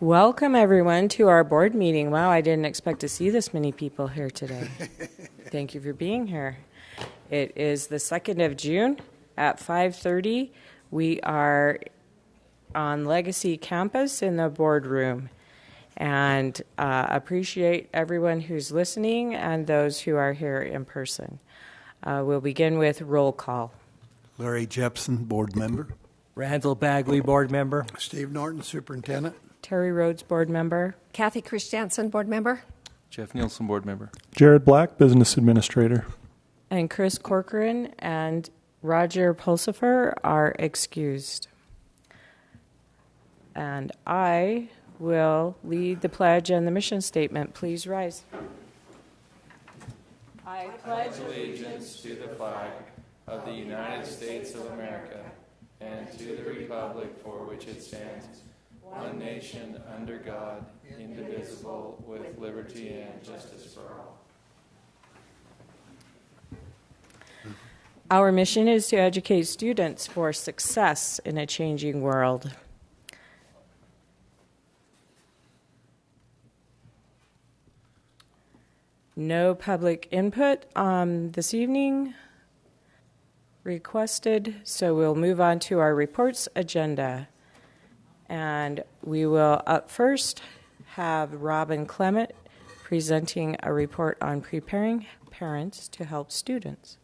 Welcome, everyone, to our board meeting. Wow, I didn't expect to see this many people here today. Thank you for being here. It is the 2nd of June at 5:30. We are on Legacy Campus in the boardroom, and appreciate everyone who's listening and those who are here in person. We'll begin with roll call. Larry Jepson, board member. Randall Bagley, board member. Steve Norton, superintendent. Terry Rhodes, board member. Kathy Christiansen, board member. Jeff Nielsen, board member. Jared Black, business administrator. And Chris Corcoran and Roger Pulsifer are excused. And I will lead the pledge and the mission statement. Please rise. I pledge allegiance to the flag of the United States of America and to the republic for which it stands, one nation under God, indivisible, with liberty and justice for all. Our mission is to educate students for success in a changing world. No public input this evening requested, so we'll move on to our reports agenda. And we will up first have Robin Clement presenting a report on preparing parents to help students.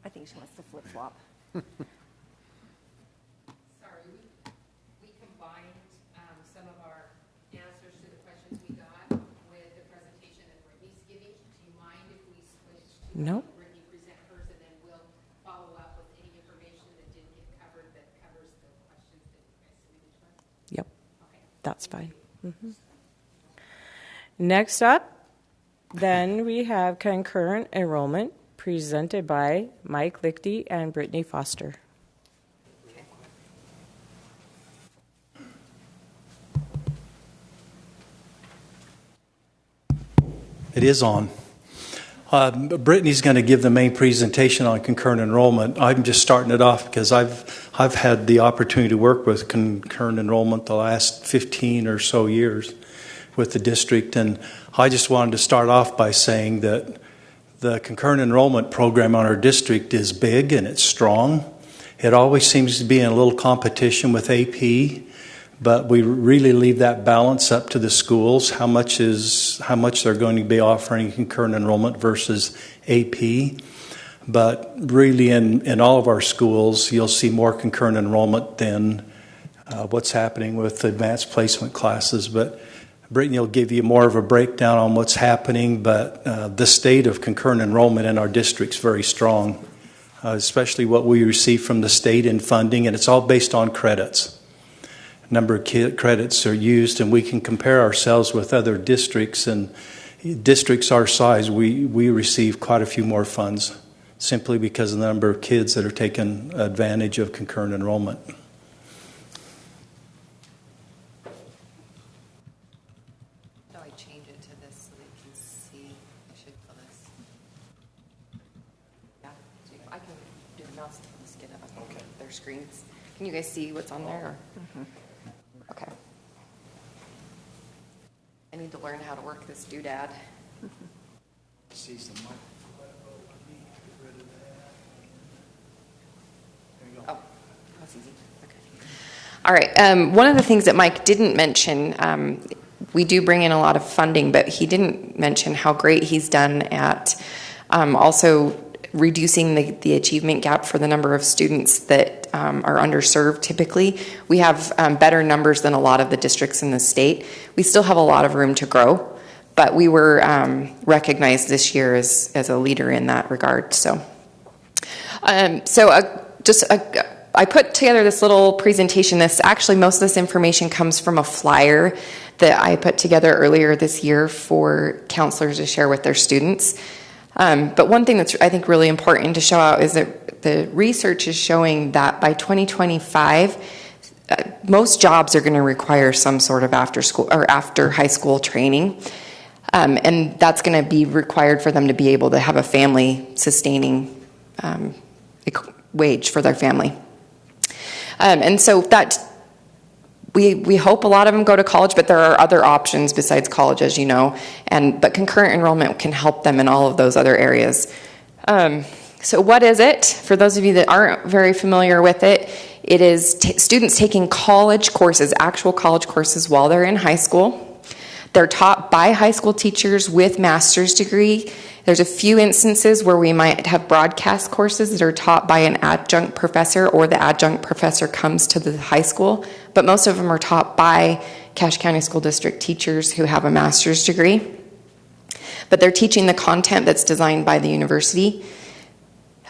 I think she wants to flip-flop. Sorry, we combined some of our answers to the questions we got with the presentation that Brittany's giving. Do you mind if we switch to Nope. Brittany present hers, and then we'll follow up with any information that didn't get covered that covers the questions that you guys submitted to us? Yep, Okay. that's fine. Next up, then we have concurrent enrollment presented by Mike Lichty and Brittany Foster. It is on. Brittany's going to give the main presentation on concurrent enrollment. I'm just starting it off because I've had the opportunity to work with concurrent enrollment the last 15 or so years with the district, and I just wanted to start off by saying that the concurrent enrollment program on our district is big and it's strong. It always seems to be in a little competition with AP, but we really leave that balance up to the schools, how much they're going to be offering concurrent enrollment versus AP. But really in all of our schools, you'll see more concurrent enrollment than what's happening with advanced placement classes. But Brittany will give you more of a breakdown on what's happening, but the state of concurrent enrollment in our district is very strong, especially what we receive from the state in funding, and it's all based on credits. A number of credits are used, and we can compare ourselves with other districts, and districts our size, we receive quite a few more funds simply because of the number of kids that are taking advantage of concurrent enrollment. Screens. Can you guys see what's on there? Okay. I need to learn how to work this doodad. See some mic. Oh, that's easy. Okay. All right. One of the things that Mike didn't mention, we do bring in a lot of funding, but he didn't mention how great he's done at also reducing the achievement gap for the number of students that are underserved typically. We have better numbers than a lot of the districts in the state. We still have a lot of room to grow, but we were recognized this year as a leader in that regard. I put together this little presentation. Most of this information comes from a flyer that I put together earlier this year for counselors to share with their students. But one thing that's, I think, really important to show out is that the research is showing that by 2025, most jobs are going to require some sort of after school or after high school training. And that's going to be required for them to be able to have a family sustaining wage for their family. And so that we hope a lot of them go to college, but there are other options besides college, as you know. But concurrent enrollment can help them in all of those other areas. So what is it? For those of you that aren't very familiar with it, it is students taking college courses, actual college courses, while they're in high school. They're taught by high school teachers with master's degree. There's a few instances where we might have broadcast courses that are taught by an adjunct professor, or the adjunct professor comes to the high school, but most of them are taught by Cache County School District teachers who have a master's degree. But they're teaching the content that's designed by the university.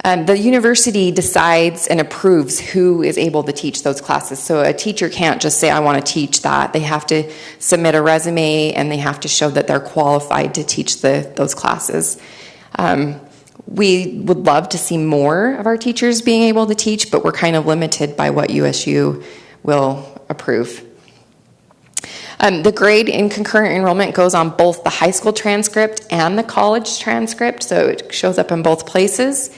The university decides and approves who is able to teach those classes. So a teacher can't just say, I want to teach that. They have to submit a resume, and they have to show that they're qualified to teach those classes. We would love to see more of our teachers being able to teach, but we're kind of limited by what USU will approve. The grade in concurrent enrollment goes on both the high school transcript and the college transcript, so it shows up in both places.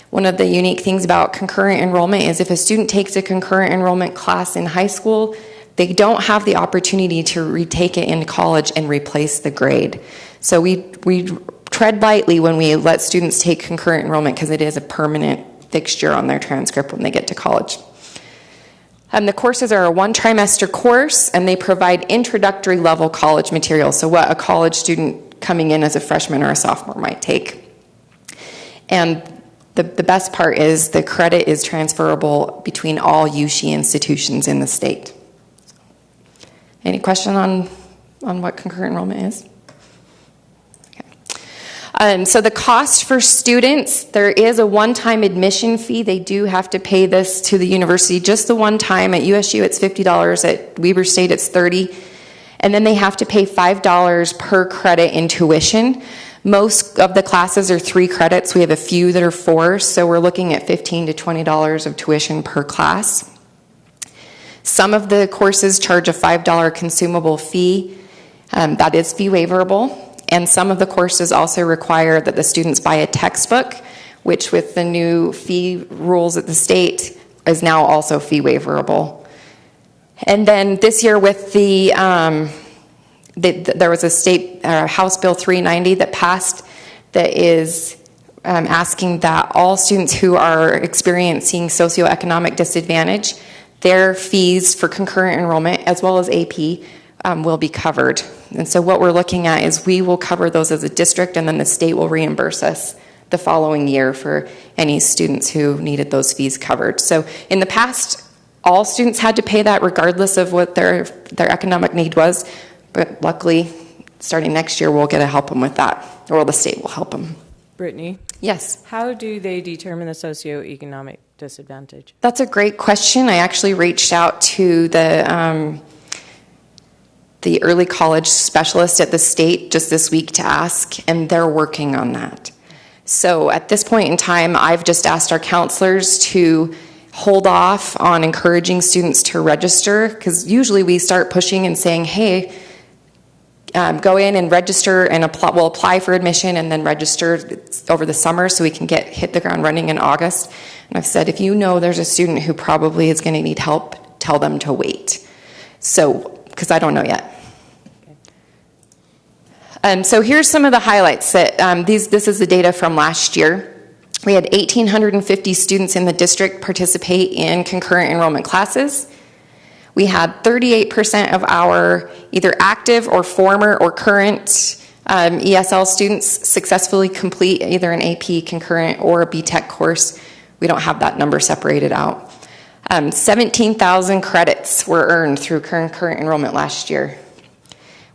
One of the unique things about concurrent enrollment is if a student takes a concurrent enrollment class in high school, they don't have the opportunity to retake it in college and replace the grade. So we tread lightly when we let students take concurrent enrollment, because it is a permanent fixture on their transcript when they get to college. The courses are a one-trimester course, and they provide introductory level college material, so what a college student coming in as a freshman or a sophomore might take. And the best part is the credit is transferable between all USHE institutions in the state. Any question on what concurrent enrollment is? Okay. So the cost for students, there is a one-time admission fee. They do have to pay this to the university, just the one time. At USU it's $50, at Weber State it's $30. And then they have to pay $5 per credit in tuition. Most of the classes are 3 credits. We have a few that are 4, so we're looking at $15 to $20 of tuition per class. Some of the courses charge a $5 consumable fee. That is fee waiverable. And some of the courses also require that the students buy a textbook, which with the new fee rules at the state is now also fee waiverable. And then this year with there was a state House Bill 390 that passed that is asking that all students who are experiencing socioeconomic disadvantage, their fees for concurrent enrollment as well as AP will be covered. And so what we're looking at is we will cover those as a district, and then the state will reimburse us the following year for any students who needed those fees covered. So in the past, all students had to pay that regardless of what their economic need was. But luckily, starting next year, we'll get to help them with that, or the state will help them. Brittany? Yes? How do they determine the socioeconomic disadvantage? That's a great question. I actually reached out to the early college specialist at the state just this week to ask, and they're working on that. So at this point in time, I've just asked our counselors to hold off on encouraging students to register, because usually we start pushing and saying, hey, go in and register, and we'll apply for admission and then register over the summer so we can hit the ground running in August. And I've said, if you know there's a student who probably is going to need help, tell them to wait. So, because I don't know yet. So here's some of the highlights. This is the data from last year. We had 1,850 students in the district participate in concurrent enrollment classes. We had 38% of our either active or former or current ESL students successfully complete either an AP concurrent or a BTech course. We don't have that number separated out. 17,000 credits were earned through concurrent enrollment last year,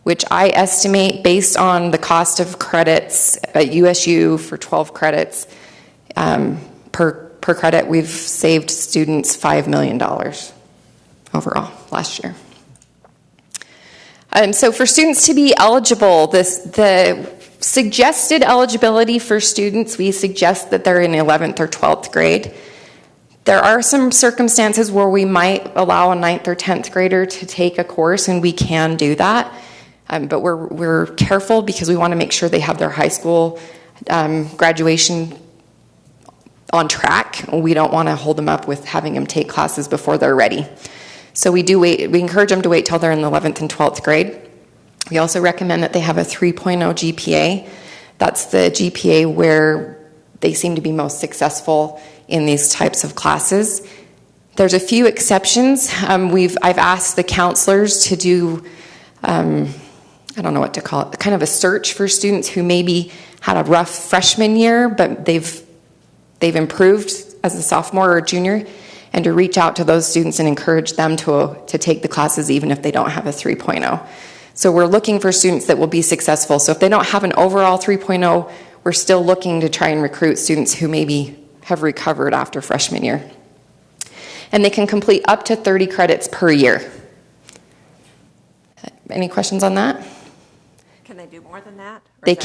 which I estimate based on the cost of credits at USU for 12 credits per credit, we've saved students $5 million overall last year. So for students to be eligible, the suggested eligibility for students, we suggest that they're in 11th or 12th grade. There are some circumstances where we might allow a 9th or 10th grader to take a course, and we can do that. But we're careful because we want to make sure they have their high school graduation on track. We don't want to hold them up with having them take classes before they're ready. So we encourage them to wait till they're in the 11th and 12th grade. We also recommend that they have a 3.0 GPA. That's the GPA where they seem to be most successful in these types of classes. There's a few exceptions. I've asked the counselors to do, I don't know what to call it, kind of a search for students who maybe had a rough freshman year, but they've improved as a sophomore or junior, and to reach out to those students and encourage them to take the classes even if they don't have a 3.0. So we're looking for students that will be successful. So if they don't have an overall 3.0, we're still looking to try and recruit students who maybe have recovered after freshman year. And they can complete up to 30 credits per year. Any questions on that? Can they do more than that? They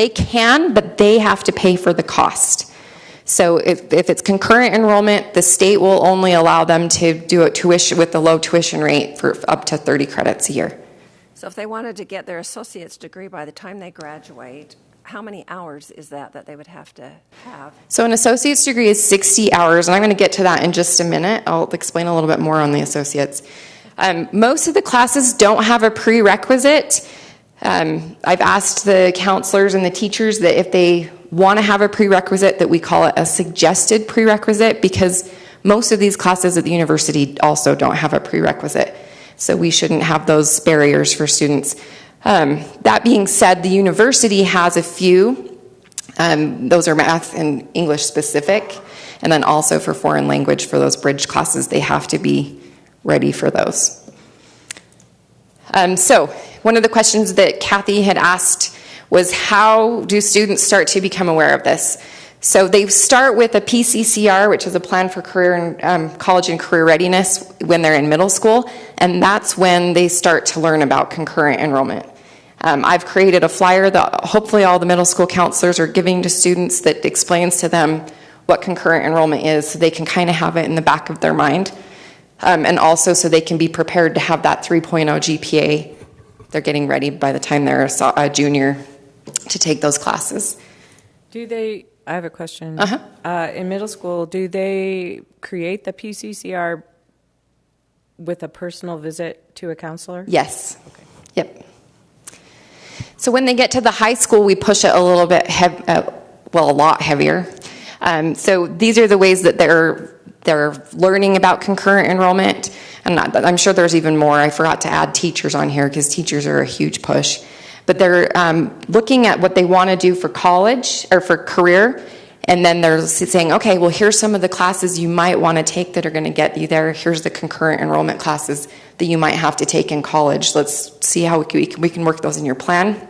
can, but they have to pay for the cost. So if it's concurrent enrollment, the state will only allow them to do it tuition with the low tuition rate for up to 30 credits a year. So if they wanted to get their associate's degree by the time they graduate, how many hours is that they would have to have? So an associate's degree is 60 hours, and I'm going to get to that in just a minute. I'll explain a little bit more on the associates. Most of the classes don't have a prerequisite. I've asked the counselors and the teachers that if they want to have a prerequisite, that we call it a suggested prerequisite, because most of these classes at the university also don't have a prerequisite. So we shouldn't have those barriers for students. That being said, the university has a few. Those are math and English specific. And then also for foreign language, for those bridge classes, they have to be ready for those. So one of the questions that Kathy had asked was, how do students start to become aware of this? So they start with a PCCR, which is a plan for career and college and career readiness, when they're in middle school, and that's when they start to learn about concurrent enrollment. I've created a flyer that hopefully all the middle school counselors are giving to students that explains to them what concurrent enrollment is, so they can kind of have it in the back of their mind, and also so they can be prepared to have that 3.0 GPA. They're getting ready by the time they're a junior to take those classes. I have a question. In middle school, do they create the PCCR with a personal visit to a counselor? Yes. Okay. Yep. So when they get to the high school, we push it a little bit, a lot heavier. So these are the ways that they're learning about concurrent enrollment. And I'm sure there's even more. I forgot to add teachers on here because teachers are a huge push. But they're looking at what they want to do for college or for career, and then they're saying, okay, well, here's some of the classes you might want to take that are going to get you there. Here's the concurrent enrollment classes that you might have to take in college. Let's see how we can work those in your plan.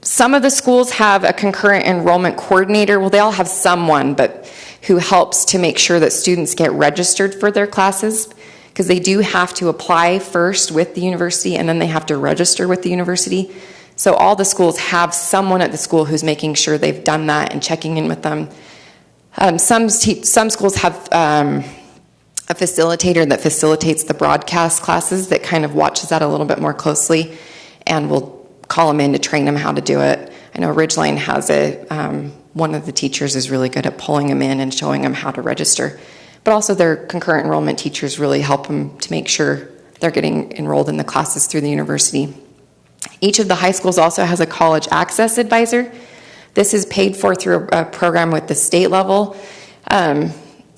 Some of the schools have a concurrent enrollment coordinator. Well, they all have someone, but who helps to make sure that students get registered for their classes, because they do have to apply first with the university and then they have to register with the university. So all the schools have someone at the school who's making sure they've done that and checking in with them. Some schools have a facilitator that facilitates the broadcast classes that kind of watches that a little bit more closely and will call them in to train them how to do it. I know Ridgeline has one of the teachers is really good at pulling them in and showing them how to register. But also their concurrent enrollment teachers really help them to make sure they're getting enrolled in the classes through the university. Each of the high schools also has a college access advisor. This is paid for through a program with the state level. And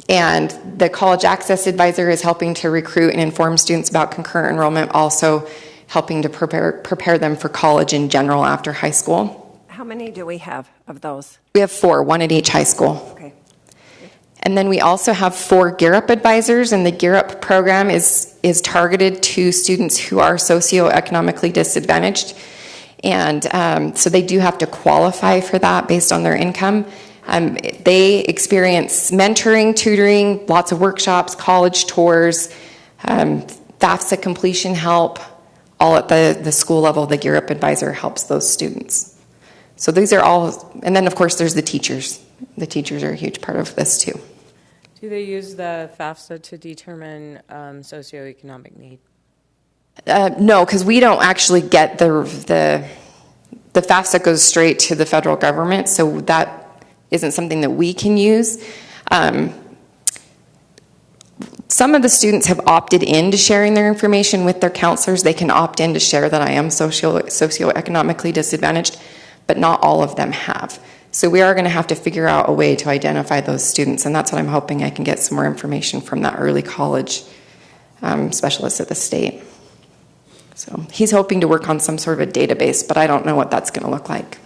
the college access advisor is helping to recruit and inform students about concurrent enrollment, also helping to prepare them for college in general after high school. How many do we have of those? We have 4, one at each high school. Okay. And then we also have 4 Gear Up advisors, and the Gear Up program is targeted to students who are socioeconomically disadvantaged. And so they do have to qualify for that based on their income. They experience mentoring, tutoring, lots of workshops, college tours, FAFSA completion help, all at the school level. The Gear Up advisor helps those students. So these are all, and then of course there's the teachers. The teachers are a huge part of this too. Do they use the FAFSA to determine socioeconomic need? No, because we don't actually get the FAFSA goes straight to the federal government, so that isn't something that we can use. Some of the students have opted into sharing their information with their counselors. They can opt in to share that I am socioeconomically disadvantaged, but not all of them have. So we are going to have to figure out a way to identify those students, and that's what I'm hoping I can get some more information from that early college specialist at the state. So he's hoping to work on some sort of a database, but I don't know what that's going to look like.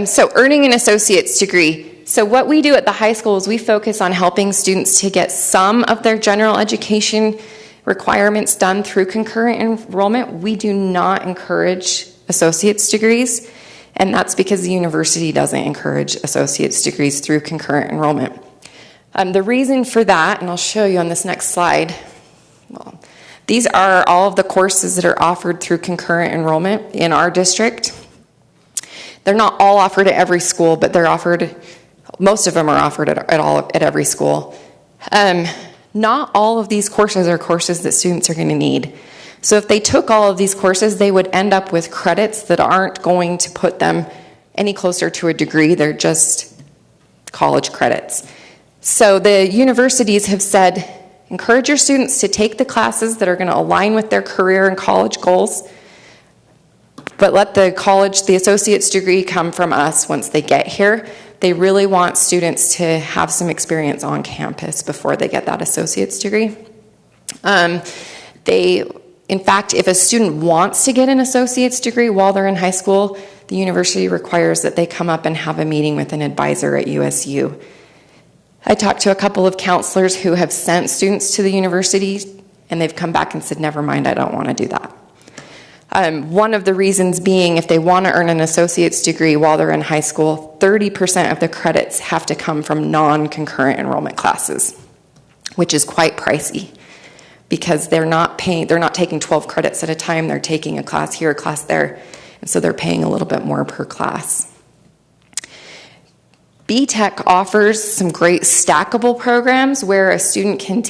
So earning an associate's degree. So what we do at the high school is we focus on helping students to get some of their general education requirements done through concurrent enrollment. We do not encourage associate's degrees, and that's because the university doesn't encourage associate's degrees through concurrent enrollment. The reason for that, and I'll show you on this next slide, well, these are all of the courses that are offered through concurrent enrollment in our district. They're not all offered at every school, but they're offered, most of them are offered at every school. Not all of these courses are courses that students are going to need. So if they took all of these courses, they would end up with credits that aren't going to put them any closer to a degree. They're just college credits. So the universities have said, encourage your students to take the classes that are going to align with their career and college goals, but let the associate's degree come from us once they get here. They really want students to have some experience on campus before they get that associate's degree. In fact, if a student wants to get an associate's degree while they're in high school, the university requires that they come up and have a meeting with an advisor at USU. I talked to a couple of counselors who have sent students to the university, and they've come back and said, never mind, I don't want to do that. One of the reasons being, if they want to earn an associate's degree while they're in high school, 30% of the credits have to come from non-concurrent enrollment classes, which is quite pricey, because they're not taking 12 credits at a time. They're taking a class here, a class there, and so they're paying a little bit more per class. BTech offers some great stackable programs where a student can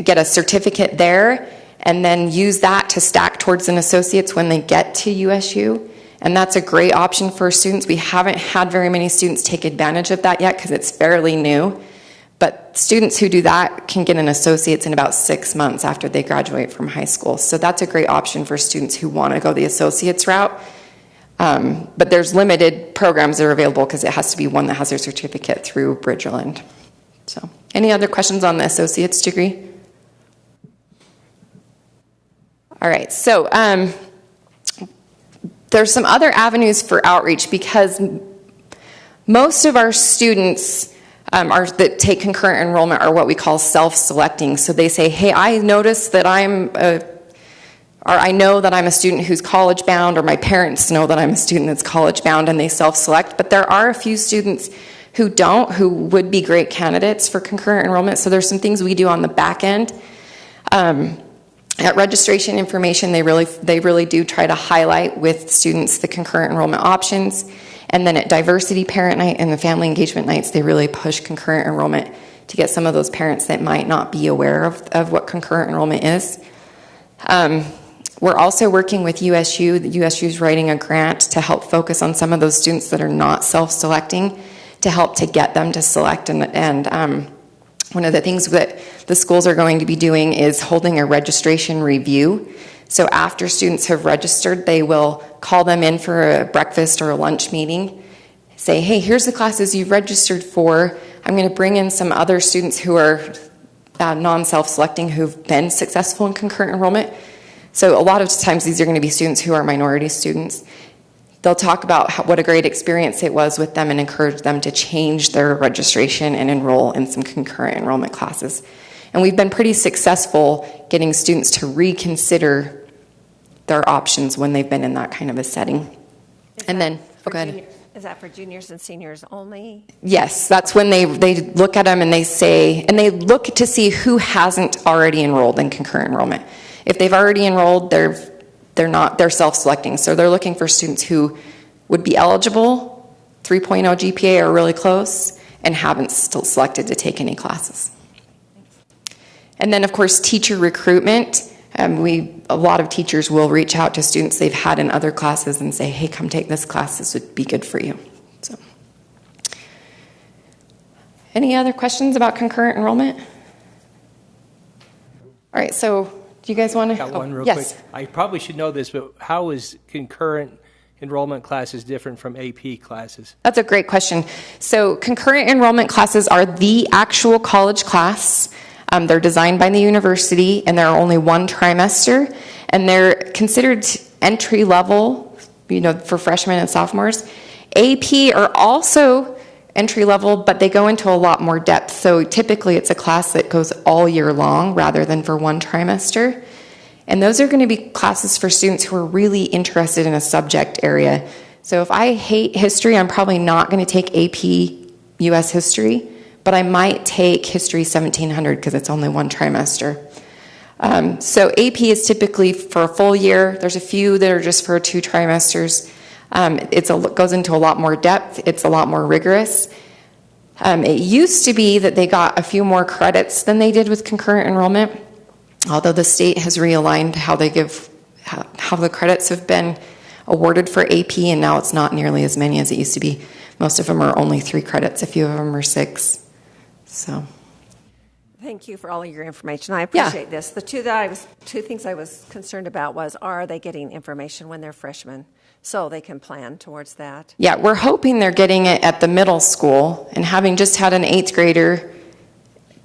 get a certificate there and then use that to stack towards an associate's when they get to USU. And that's a great option for students. We haven't had very many students take advantage of that yet because it's fairly new. But students who do that can get an associate's in about 6 months after they graduate from high school. So that's a great option for students who want to go the associate's route. But there's limited programs that are available because it has to be one that has their certificate through Bridgeland. So, any other questions on the associate's degree? All right, so there's some other avenues for outreach because most of our students that take concurrent enrollment are what we call self-selecting. So they say, hey, I noticed that I know that I'm a student who's college bound, or my parents know that I'm a student that's college bound, and they self-select. But there are a few students who don't, who would be great candidates for concurrent enrollment. So there's some things we do on the back end. At registration information, they really do try to highlight with students the concurrent enrollment options. And then at diversity parent night and the family engagement nights, they really push concurrent enrollment to get some of those parents that might not be aware of what concurrent enrollment is. We're also working with USU. The USU is writing a grant to help focus on some of those students that are not self-selecting to help to get them to select. And one of the things that the schools are going to be doing is holding a registration review. So after students have registered, they will call them in for a breakfast or a lunch meeting, say, hey, here's the classes you've registered for. I'm going to bring in some other students who are non-self-selecting who've been successful in concurrent enrollment. So a lot of times these are going to be students who are minority students. They'll talk about what a great experience it was with them and encourage them to change their registration and enroll in some concurrent enrollment classes. And we've been pretty successful getting students to reconsider their options when they've been in that kind of a setting. And then, go ahead. Is that for juniors and seniors only? Yes, that's when they look at them and they say, and they look to see who hasn't already enrolled in concurrent enrollment. If they've already enrolled, they're self-selecting. So they're looking for students who would be eligible, 3.0 GPA or really close, and haven't still selected to take any classes. And then, of course, teacher recruitment. A lot of teachers will reach out to students they've had in other classes and say, hey, come take this class. This would be good for you. So, any other questions about concurrent enrollment? All right, so do you guys want to? Got one real yes. quick. I probably should know this, but how is concurrent enrollment classes different from AP classes? That's a great question. So concurrent enrollment classes are the actual college class. They're designed by the university, and they're only one trimester, and they're considered entry level, for freshmen and sophomores. AP are also entry level, but they go into a lot more depth. So typically it's a class that goes all year long rather than for one trimester. And those are going to be classes for students who are really interested in a subject area. So if I hate history, I'm probably not going to take AP US history, but I might take History 1700 because it's only one trimester. So AP is typically for a full year. There's a few that are just for 2 trimesters. It goes into a lot more depth. It's a lot more rigorous. It used to be that they got a few more credits than they did with concurrent enrollment, although the state has realigned how the credits have been awarded for AP, and now it's not nearly as many as it used to be. Most of them are only 3 credits. A few of them are 6. So, thank you for all of your information. I appreciate this. The two things I was concerned about was, are they getting information when they're freshmen so they can plan towards that? Yeah, we're hoping they're getting it at the middle school. And having just had an 8th grader,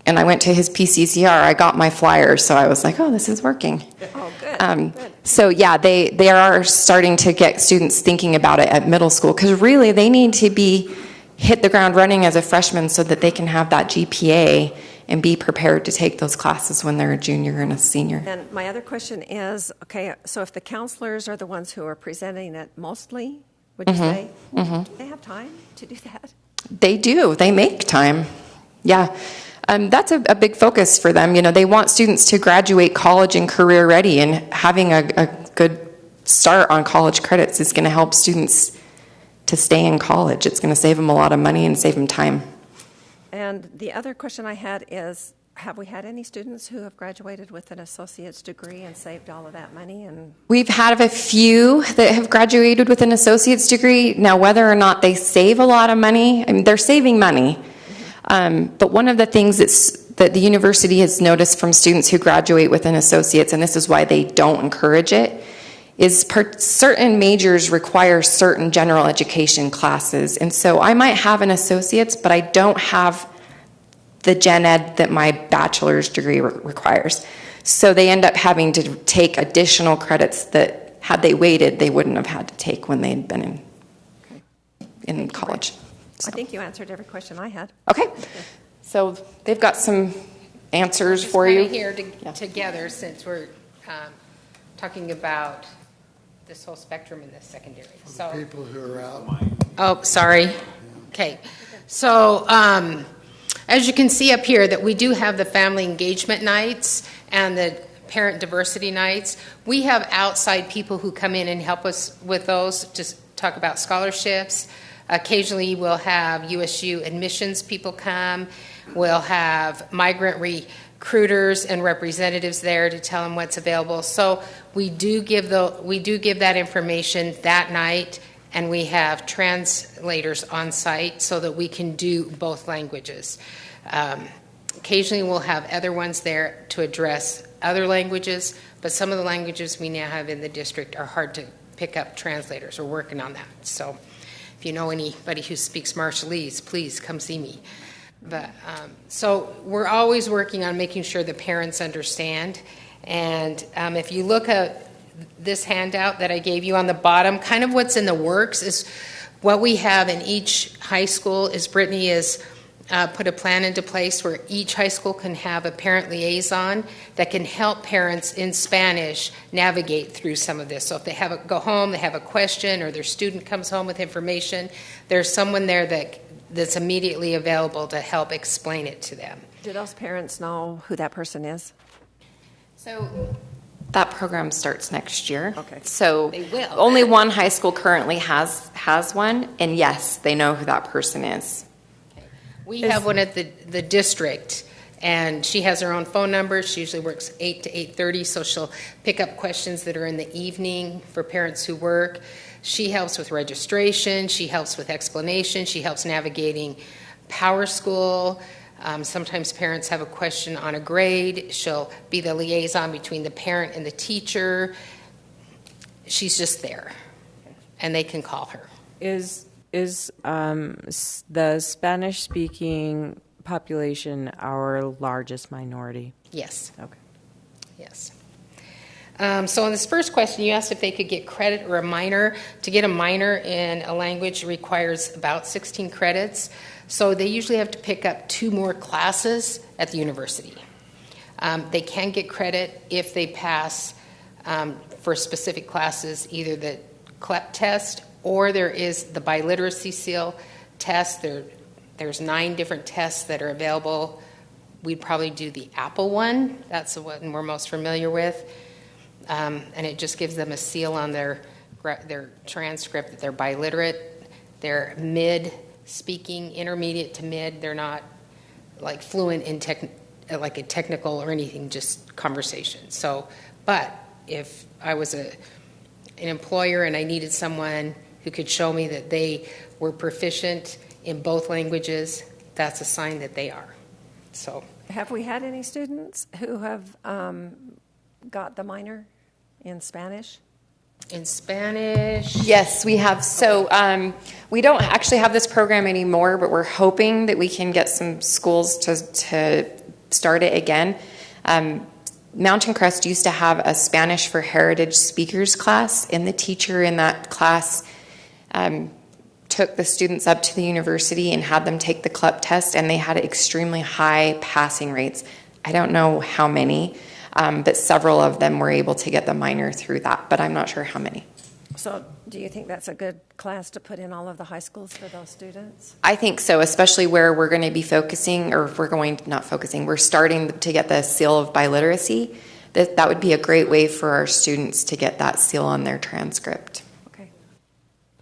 and I went to his PCCR, I got my flyer, so I was like, oh, this is working. Oh, good. Good. So yeah, they are starting to get students thinking about it at middle school, because really they need to hit the ground running as a freshman so that they can have that GPA and be prepared to take those classes when they're a junior and a senior. And my other question is, okay, so if the counselors are the ones who are presenting it mostly, would you say, do they have time to do that? They do. They make time. Yeah. That's a big focus for them. They want students to graduate college and career ready, and having a good start on college credits is going to help students to stay in college. It's going to save them a lot of money and save them time. And the other question I had is, have we had any students who have graduated with an associate's degree and saved all of that money? And we've had a few that have graduated with an associate's degree. Now, whether or not they save a lot of money, they're saving money. But one of the things that the university has noticed from students who graduate with an associate's, and this is why they don't encourage it, is certain majors require certain general education classes. And so I might have an associate's, but I don't have the gen ed that my bachelor's degree requires. So they end up having to take additional credits that, had they waited, they wouldn't have had to take when they'd been in college. I think you answered every question I had. Okay. So they've got some answers for you. Here together, since we're talking about this whole spectrum in the secondary. So People who are out. Oh, sorry. Okay. So as you can see up here, that we do have the family engagement nights and the parent diversity nights. We have outside people who come in and help us with those, just talk about scholarships. Occasionally we'll have USU admissions people come. We'll have migrant recruiters and representatives there to tell them what's available. So we do give that information that night, and we have translators on site so that we can do both languages. Occasionally we'll have other ones there to address other languages, but some of the languages we now have in the district are hard to pick up translators. We're working on that. So if you know anybody who speaks Marshallese, please come see me. But so we're always working on making sure the parents understand. And if you look at this handout that I gave you on the bottom, kind of what's in the works is what we have in each high school is Brittany has put a plan into place where each high school can have a parent liaison that can help parents in Spanish navigate through some of this. So if they go home, they have a question, or their student comes home with information, there's someone there that's immediately available to help explain it to them. Do those parents know who that person is? So that program starts next year. Okay. So They will. only one high school currently has one, and yes, they know who that person is. We have one at the district, And she has her own phone number. She usually works 8 to 8:30, so she'll pick up questions that are in the evening for parents who work. She helps with registration. She helps with explanation. She helps navigating Power School. Sometimes parents have a question on a grade. She'll be the liaison between the parent and the teacher. She's just there, and they can call her. Is the Spanish-speaking population our largest minority? Yes. Okay. Yes. So in this first question, you asked if they could get credit or a minor. To get a minor in a language requires about 16 credits. So they usually have to pick up 2 more classes at the university. They can get credit if they pass for specific classes, either the CLEP test or there is the biliteracy seal test. There's 9 different tests that are available. We'd probably do the Apple one. That's the one we're most familiar with. And it just gives them a seal on their transcript that they're biliterate. They're mid-speaking, intermediate to mid. They're not like fluent in like a technical or anything, just conversation. So, but if I was an employer and I needed someone who could show me that they were proficient in both languages, that's a sign that they are. So, have we had any students who have got the minor in Spanish? In Spanish? Yes, we have. So we don't actually have this program anymore, but we're hoping that we can get some schools to start it again. Mountain Crest used to have a Spanish for Heritage speakers class, and the teacher in that class took the students up to the university and had them take the CLEP test, and they had extremely high passing rates. I don't know how many, but several of them were able to get the minor through that, but I'm not sure how many. So do you think that's a good class to put in all of the high schools for those students? I think so, especially where we're going to be focusing, or we're starting to get the seal of biliteracy. That would be a great way for our students to get that seal on their transcript. Okay.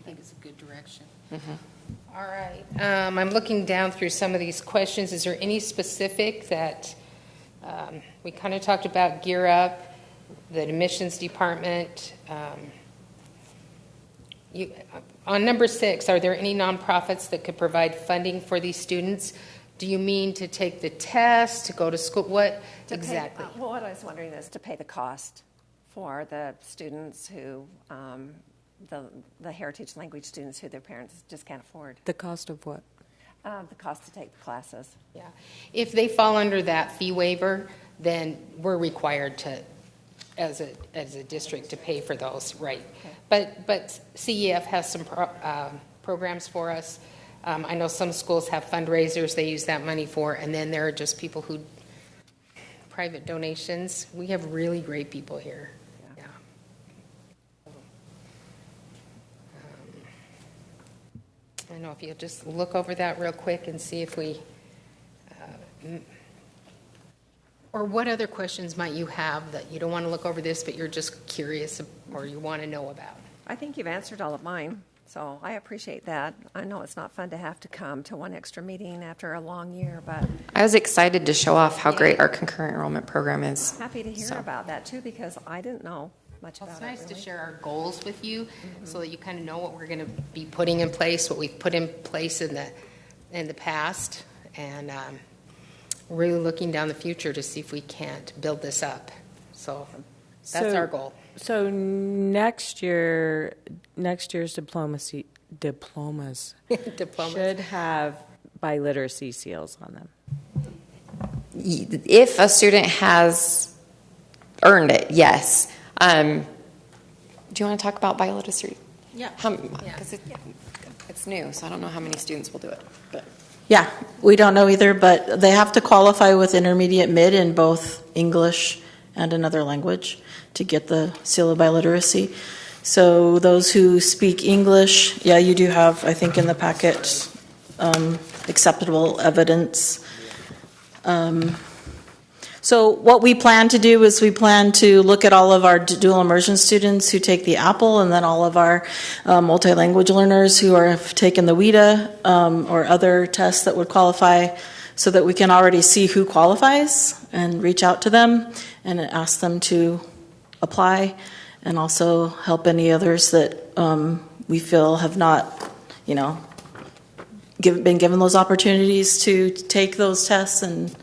I think it's a good direction. Mm-hmm. All right. I'm looking down through some of these questions. Is there any specific that we kind of talked about? Gear Up, the admissions department. On number 6, are there any nonprofits that could provide funding for these students? Do you mean to take the test, to go to school? What exactly? Well, what I was wondering is to pay the cost for the students who, the heritage language students who their parents just can't afford. The cost of what? The cost to take the classes. Yeah. If they fall under that fee waiver, then we're required to, as a district, to pay for those, right? Okay. But CEF has some programs for us. I know some schools have fundraisers they use that money for, and then there are just people who private donations. We have really great people here. Yeah. I know if you'll just look over that real quick and see if we, or what other questions might you have that you don't want to look over this, but you're just curious or you want to know about? I think you've answered all of mine, so I appreciate that. I know it's not fun to have to come to one extra meeting after a long year, but I was excited to show off how great our concurrent enrollment program is. happy to hear about that too, because I didn't know much about it. It's nice to really. share our goals with you, so that you kind of know what we're going to be putting in place, what we've put in place in the past, and really looking down the future to see if we can't build this up. So that's our goal. So next year's diplomas should have biliteracy seals on them. If a student has earned it, yes. Do you want to talk about biliteracy? Yeah. Because it's new, so I don't know how many students will do it. But yeah, we don't know either, but they have to qualify with intermediate mid in both English and another language to get the seal of biliteracy. So those who speak English, yeah, you do have, I think in the packet, acceptable evidence. So what we plan to do is we plan to look at all of our dual immersion students who take the Apple, and then all of our multi-language learners who have taken the WIDA or other tests that would qualify. so that we can already see who qualifies and reach out to them and ask them to apply, and also help any others that we feel have not, been given those opportunities to take those tests and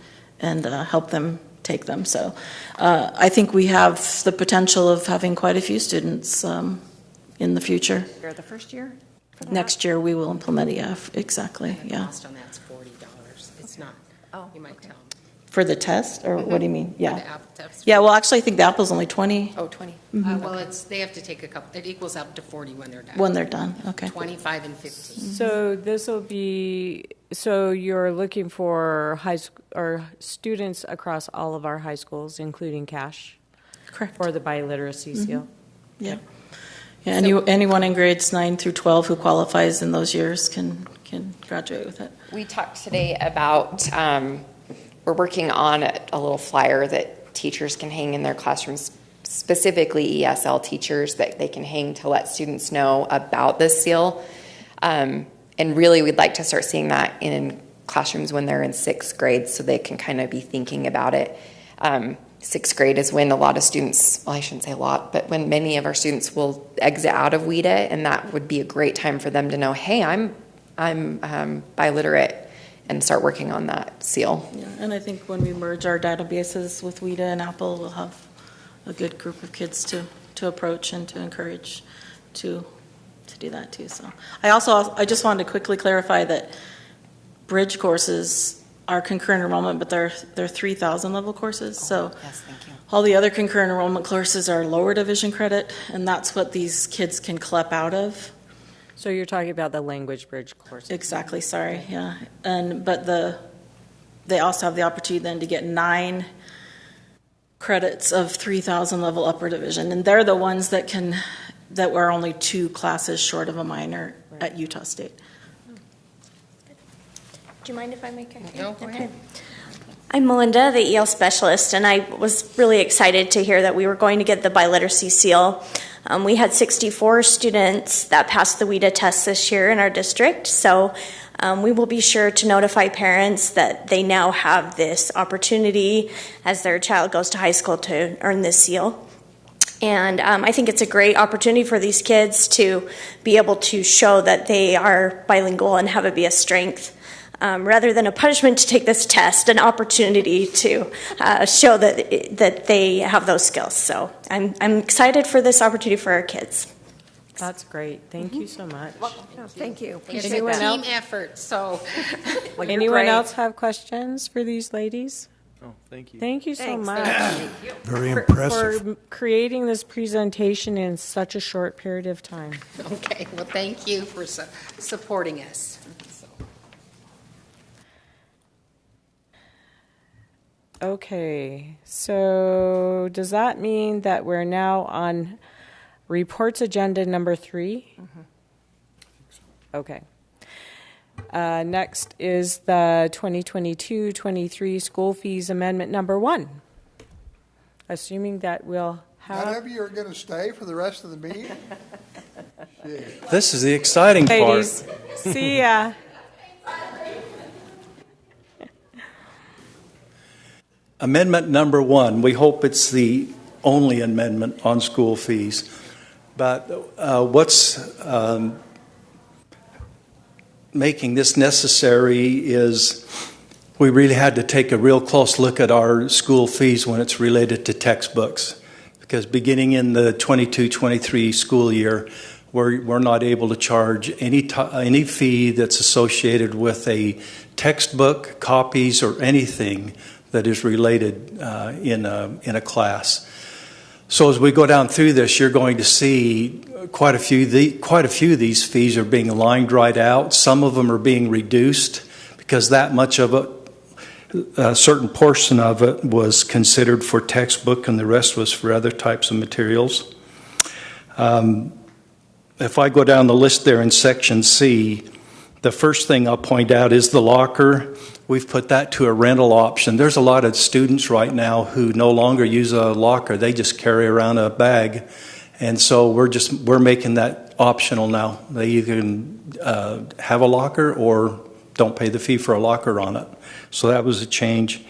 help them take them. So I think we have the potential of having quite a few students in the future. You're the first year? for that? Next year we will implement it, yeah, exactly, The yeah. cost on that's $40. It's not, Oh, you might tell them. For the test, or what do you mean? For Yeah. the app test. Yeah, well, actually, I think the apple's only 20 Oh, 20. Well, they have to take a couple, it equals up to 40 when they're done. when they're done, okay. 25 and 15. So this will be, so you're looking for or students across all of our high schools, including Cache, Correct. for the biliteracy seal? Yeah. Yeah, anyone in grades 9 through 12 who qualifies in those years can graduate with it. We talked today about, we're working on a little flyer that teachers can hang in their classrooms, specifically ESL teachers, that they can hang to let students know about this seal. And really, we'd like to start seeing that in classrooms when they're in 6th grade, so they can kind of be thinking about it. 6th grade is when a lot of students, well, I shouldn't say a lot, but when many of our students will exit out of WIDA, and that would be a great time for them to know, hey, I'm biliterate, and start working on that seal. Yeah, and I think when we merge our databases with WIDA and Apple, we'll have a good group of kids to approach and to encourage to do that too. So I just wanted to quickly clarify that bridge courses are concurrent enrollment, but they're 3,000 level courses. So Yes, thank you. all the other concurrent enrollment courses are lower division credit, and that's what these kids can CLEP out of. So you're talking about the language bridge course? Exactly, sorry, yeah. But they also have the opportunity then to get 9 credits of 3,000 level upper division, and they're the ones that were only 2 classes short of a minor at Utah State. Do you mind if I make a No, go ahead. I'm Melinda, the EL specialist, and I was really excited to hear that we were going to get the biliteracy seal. We had 64 students that passed the WIDA test this year in our district, so we will be sure to notify parents that they now have this opportunity as their child goes to high school to earn this seal. And I think it's a great opportunity for these kids to be able to show that they are bilingual and have it be a strength. Rather than a punishment to take this test, an opportunity to show that they have those skills. So I'm excited for this opportunity for our kids. That's great. Thank you so much. No, thank you. It's a Anyone team else? effort, so. Well, you're Anyone great. else have questions for these ladies? Oh, thank you. Thank you so Thanks. much Very impressive. for creating this presentation in such a short period of time. Okay, well, thank you for supporting us. Okay, so does that mean that we're now on reports agenda number 3? Okay. Next is the 2022-23 school fees amendment number 1. Assuming that we'll None have of you are going to stay for the rest of the meeting? This is the exciting ladies. part. See ya. Amendment number 1, we hope it's the only amendment on school fees. But what's making this necessary is we really had to take a real close look at our school fees when it's related to textbooks. Because beginning in the 22-23 school year, we're not able to charge any fee that's associated with a textbook, copies, or anything that is related in a class. So as we go down through this, you're going to see quite a few of these fees are being lined right out. Some of them are being reduced because that much of it, a certain portion of it was considered for textbook and the rest was for other types of materials. If I go down the list there in section C, the first thing I'll point out is the locker. We've put that to a rental option. There's a lot of students right now who no longer use a locker. They just carry around a bag. And so we're making that optional now. They either can have a locker or don't pay the fee for a locker on it. So that was a change.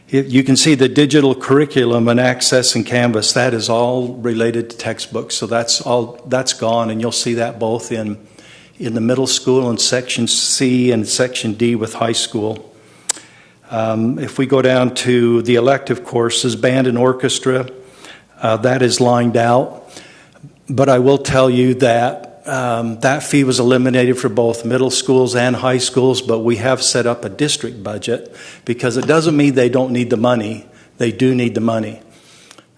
You can see the digital curriculum and access and Canvas. That is all related to textbooks. So that's gone, and you'll see that both in the middle school in Section C and Section D with high school. If we go down to the elective courses, band and orchestra, that is lined out. But I will tell you that that fee was eliminated for both middle schools and high schools, but we have set up a district budget because it doesn't mean they don't need the money. They do need the money.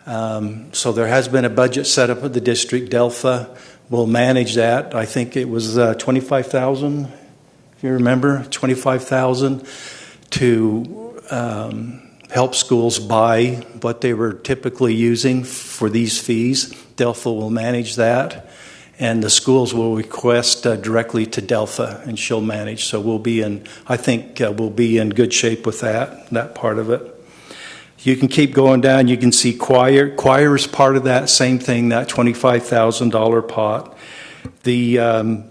So there has been a budget set up at the district. Delphi will manage that. I think it was $25,000, if you remember, $25,000 to help schools buy what they were typically using for these fees. Delphi will manage that. And the schools will request directly to Delphi, and she'll manage. So we'll be in, I think we'll be in good shape with that part of it. You can keep going down. You can see choir. Choir is part of that same thing, that $25,000 pot. The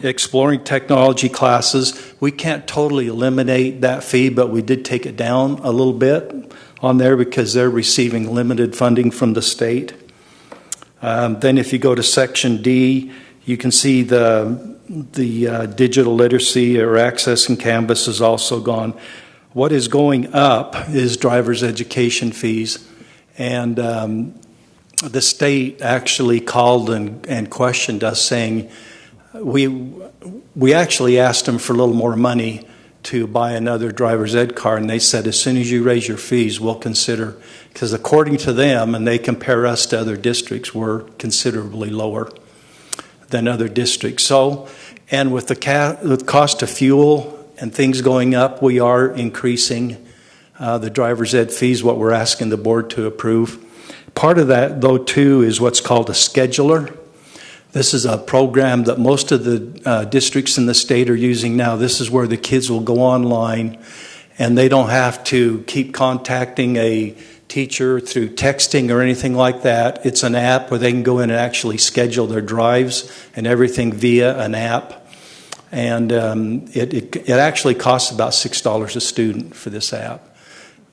exploring technology classes, we can't totally eliminate that fee, but we did take it down a little bit on there because they're receiving limited funding from the state. Then if you go to Section D, you can see the digital literacy or access and Canvas is also gone. What is going up is driver's education fees. And the state actually called and questioned us, saying we actually asked them for a little more money to buy another driver's ed car, and they said as soon as you raise your fees, we'll consider, because according to them, and they compare us to other districts, we're considerably lower than other districts. So, and with the cost of fuel and things going up, we are increasing the driver's ed fees, what we're asking the board to approve. Part of that, though, too, is what's called a scheduler. This is a program that most of the districts in the state are using now. This is where the kids will go online and they don't have to keep contacting a teacher through texting or anything like that. It's an app where they can go in and actually schedule their drives and everything via an app. And it actually costs about $6 a student for this app.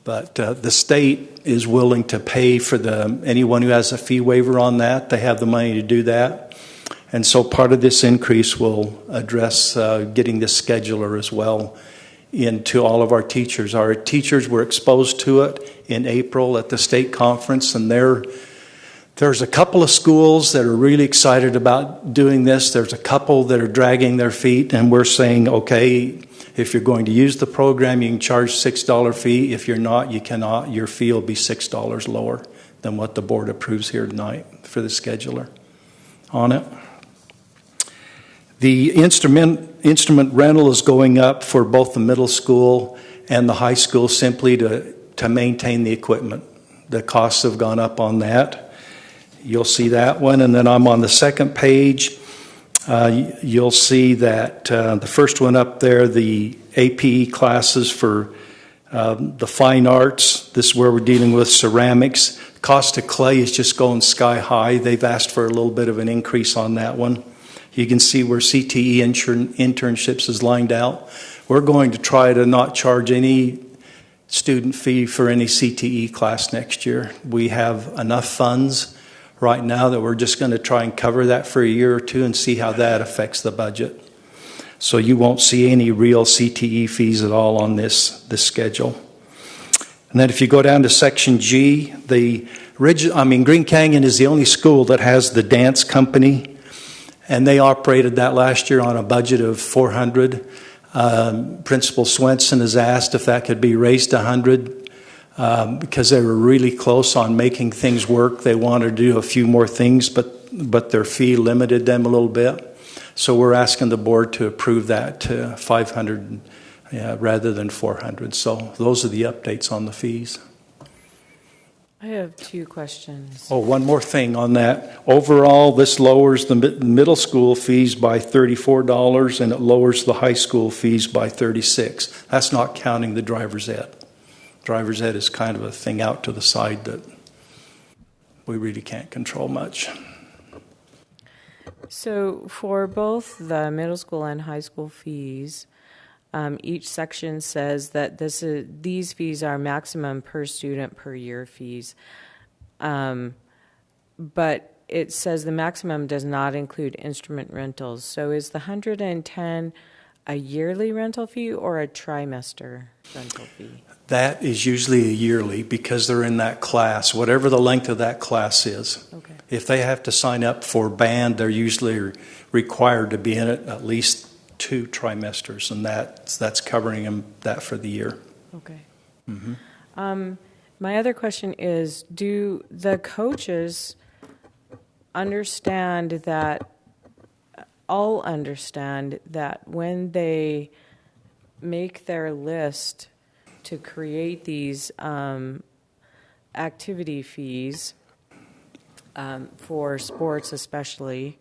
But the state is willing to pay for anyone who has a fee waiver on that. They have the money to do that. And so part of this increase will address getting this scheduler as well into all of our teachers. Our teachers were exposed to it in April at the state conference, and there's a couple of schools that are really excited about doing this. There's a couple that are dragging their feet, and we're saying, okay, if you're going to use the program, you can charge $6 fee. If you're not, you cannot. Your fee will be $6 lower than what the board approves here tonight for the scheduler on it. The instrument rental is going up for both the middle school and the high school simply to maintain the equipment. The costs have gone up on that. You'll see that one. And then I'm on the second page. You'll see that the first one up there, the APE classes for the fine arts. This is where we're dealing with ceramics. Cost of clay is just going sky high. They've asked for a little bit of an increase on that one. You can see where CTE internships is lined out. We're going to try to not charge any student fee for any CTE class next year. We have enough funds right now that we're just going to try and cover that for a year or two and see how that affects the budget. So you won't see any real CTE fees at all on this schedule. And then if you go down to Section G, Green Canyon is the only school that has the dance company. And they operated that last year on a budget of $400. Principal Swenson has asked if that could be raised to $100 because they were really close on making things work. They wanted to do a few more things, but their fee limited them a little bit. So we're asking the board to approve that to $500 rather than $400. So those are the updates on the fees. I have two questions. Oh, one more thing on that. Overall, this lowers the middle school fees by $34, and it lowers the high school fees by $36. That's not counting the driver's ed. Driver's ed is kind of a thing out to the side that we really can't control much. So for both the middle school and high school fees, each section says that these fees are maximum per student per year fees. But it says the maximum does not include instrument rentals. So is the 110 a yearly rental fee or a trimester rental fee? That is usually a yearly because they're in that class, whatever the length of that class is. Okay. If they have to sign up for band, they're usually required to be in it at least 2 trimesters, and that's covering them that for the year. Okay. Mm-hmm. My other question is, do the coaches understand that when they make their list to create these activity fees for sports especially,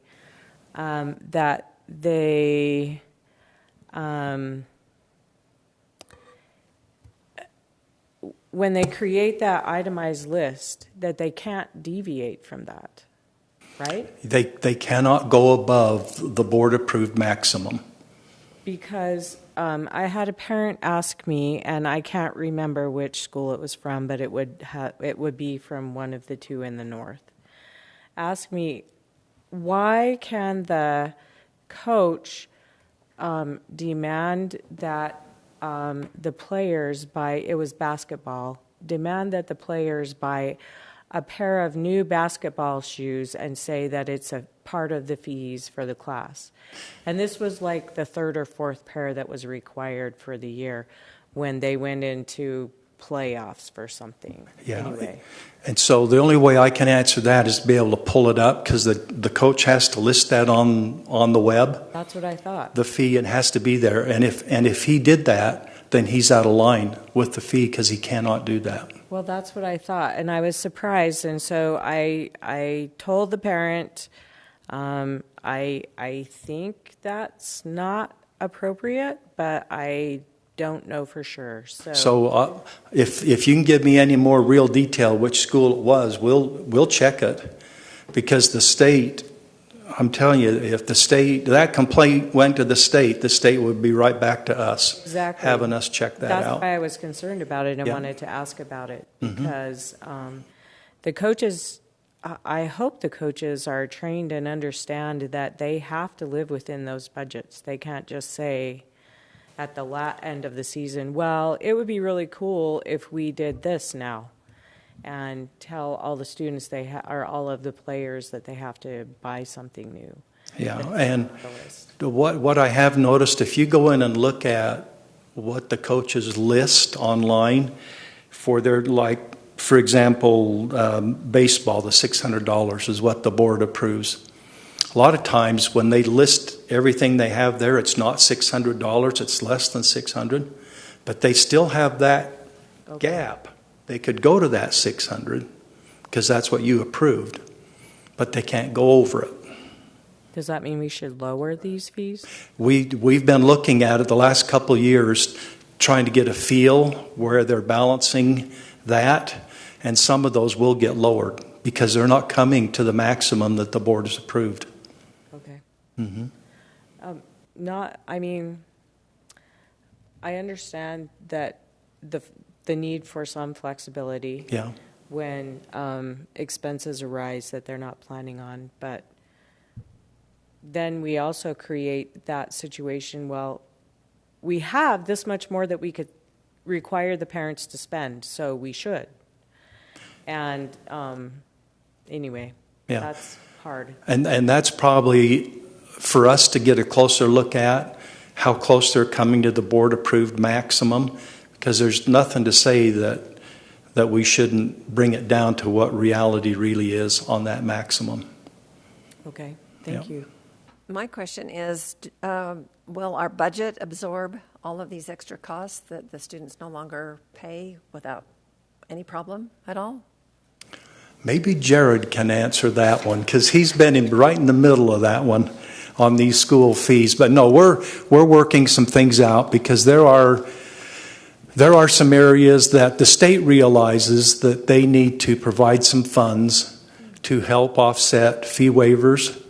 that they when they create that itemized list, that they can't deviate from that, right? They cannot go above the board-approved maximum. Because I had a parent ask me, and I can't remember which school it was from, but it would be from one of the 2 in the north. Ask me, why can the coach demand that the players it was basketball, demand that the players buy a pair of new basketball shoes and say that it's a part of the fees for the class. And this was like the 3rd or 4th pair that was required for the year when they went into playoffs for something. Yeah. Anyway. And so the only way I can answer that is to be able to pull it up because the coach has to list that on the web. That's what I thought. The fee, it has to be there. And if he did that, then he's out of line with the fee because he cannot do that. Well, that's what I thought, and I was surprised. And so I told the parent, I think that's not appropriate, but I don't know for sure. So if you can give me any more real detail which school it was, we'll check it because the state. I'm telling you, if that complaint went to the state would be right back to us, exactly having us check that out. That's why I was concerned about it and wanted to ask about it because the coaches. I hope the coaches are trained and understand that they have to live within those budgets. They can't just say at the end of the season, well, it would be really cool if we did this now, and tell all the students or all of the players that they have to buy something new. Yeah, and what I have noticed, if you go in and look at what the coaches list online for their, like, for example, baseball, the $600 is what the board approves. A lot of times when they list everything they have there, it's not $600, it's less than $600, but they still have that gap. They could go to that $600 because that's what you approved, but they can't go over it. Does that mean we should lower these fees? We've been looking at it the last couple of years, trying to get a feel where they're balancing that, and some of those will get lowered because they're not coming to the maximum that the board has approved. Okay. Mm-hmm. I understand that the need for some flexibility when expenses arise that they're not planning on, but then we also create that situation, well, we have this much more that we could require the parents to spend, so we should. And anyway, that's hard. And that's probably for us to get a closer look at how close they're coming to the board-approved maximum, because there's nothing to say that we shouldn't bring it down to what reality really is on that maximum. Okay, thank you. My question is, will our budget absorb all of these extra costs that the students no longer pay without any problem at all? Maybe Jared can answer that one, because he's been right in the middle of that one on these school fees. But no, we're working some things out, because there are some areas that the state realizes that they need to provide some funds to help offset fee waivers.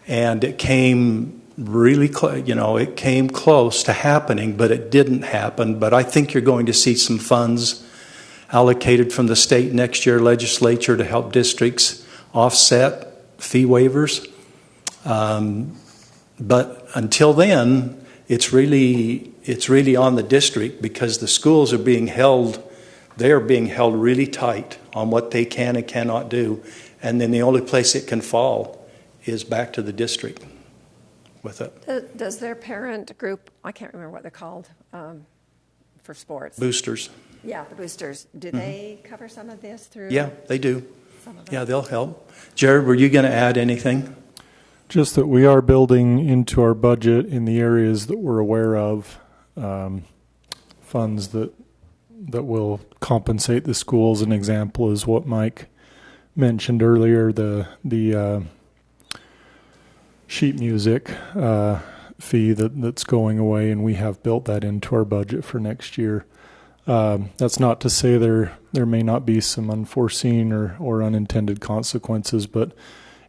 And it came really, it came close to happening, but it didn't happen. But I think you're going to see some funds allocated from the state next year legislature to help districts offset fee waivers. But until then, it's really on the district, because the schools are being held really tight on what they can and cannot do. And then the only place it can fall is back to the district with it. Does their parent group, I can't remember what they're called, for sports? Boosters. Yeah, the boosters. Do they cover some of this through? Yeah, they do. Yeah, they'll help. Jared, were you going to add anything? Just that we are building into our budget in the areas that we're aware of funds that will compensate the schools. An example is what Mike mentioned earlier, the sheet music fee that's going away, and we have built that into our budget for next year. That's not to say there may not be some unforeseen or unintended consequences, but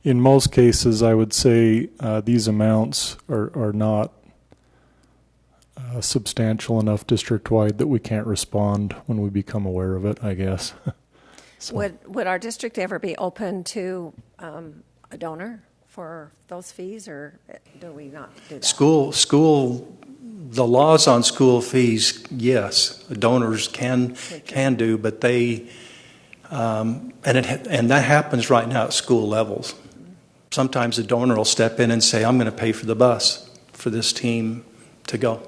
in most cases, I would say these amounts are not substantial enough district-wide that we can't respond when we become aware of it, I guess. So. Would our district ever be open to a donor for those fees, or do we not do that? School. The laws on school fees, yes, donors can do, but they and that happens right now at school levels. Sometimes a donor will step in and say, "I'm going to pay for the bus for this team to go."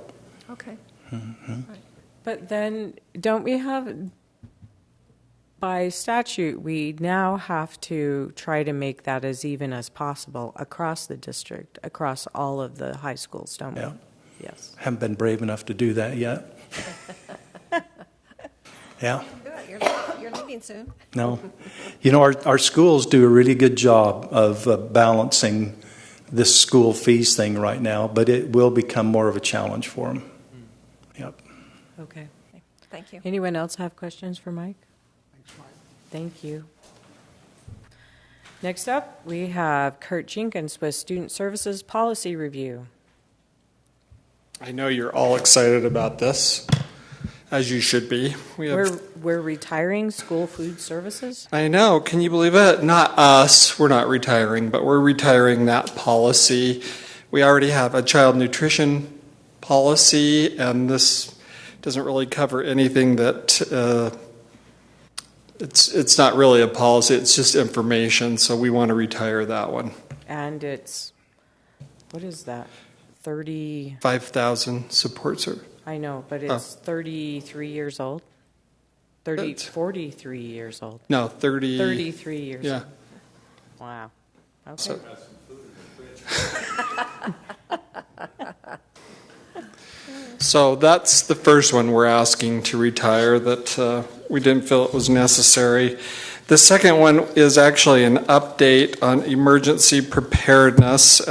Okay. Mm-hmm. Right. But then, don't we have, by statute, we now have to try to make that as even as possible across the district, across all of the high schools, don't we? Yeah. Yes. Haven't been brave enough to do that yet. Yeah. You're leaving soon. No. Our schools do a really good job of balancing this school fees thing right now, but it will become more of a challenge for them. Yep. Okay. Thank you. Anyone else have questions for Mike? Thanks, Mike. Thank you. Next up, we have Kurt Jenkins with Student Services Policy Review. I know you're all excited about this, as you should be. We're retiring school food services? I know. Can you believe it? Not us. We're not retiring, but we're retiring that policy. We already have a child nutrition policy, and this doesn't really cover anything that it's not really a policy. It's just information, so we want to retire that one. And it's, what is that? 5,000 support service. I know, but it's 33 years old? 43 years old. No, 30. 33 years yeah. old. Wow. Okay. So, so that's the first one we're asking to retire, that we didn't feel it was necessary. The second one is actually an update on emergency preparedness.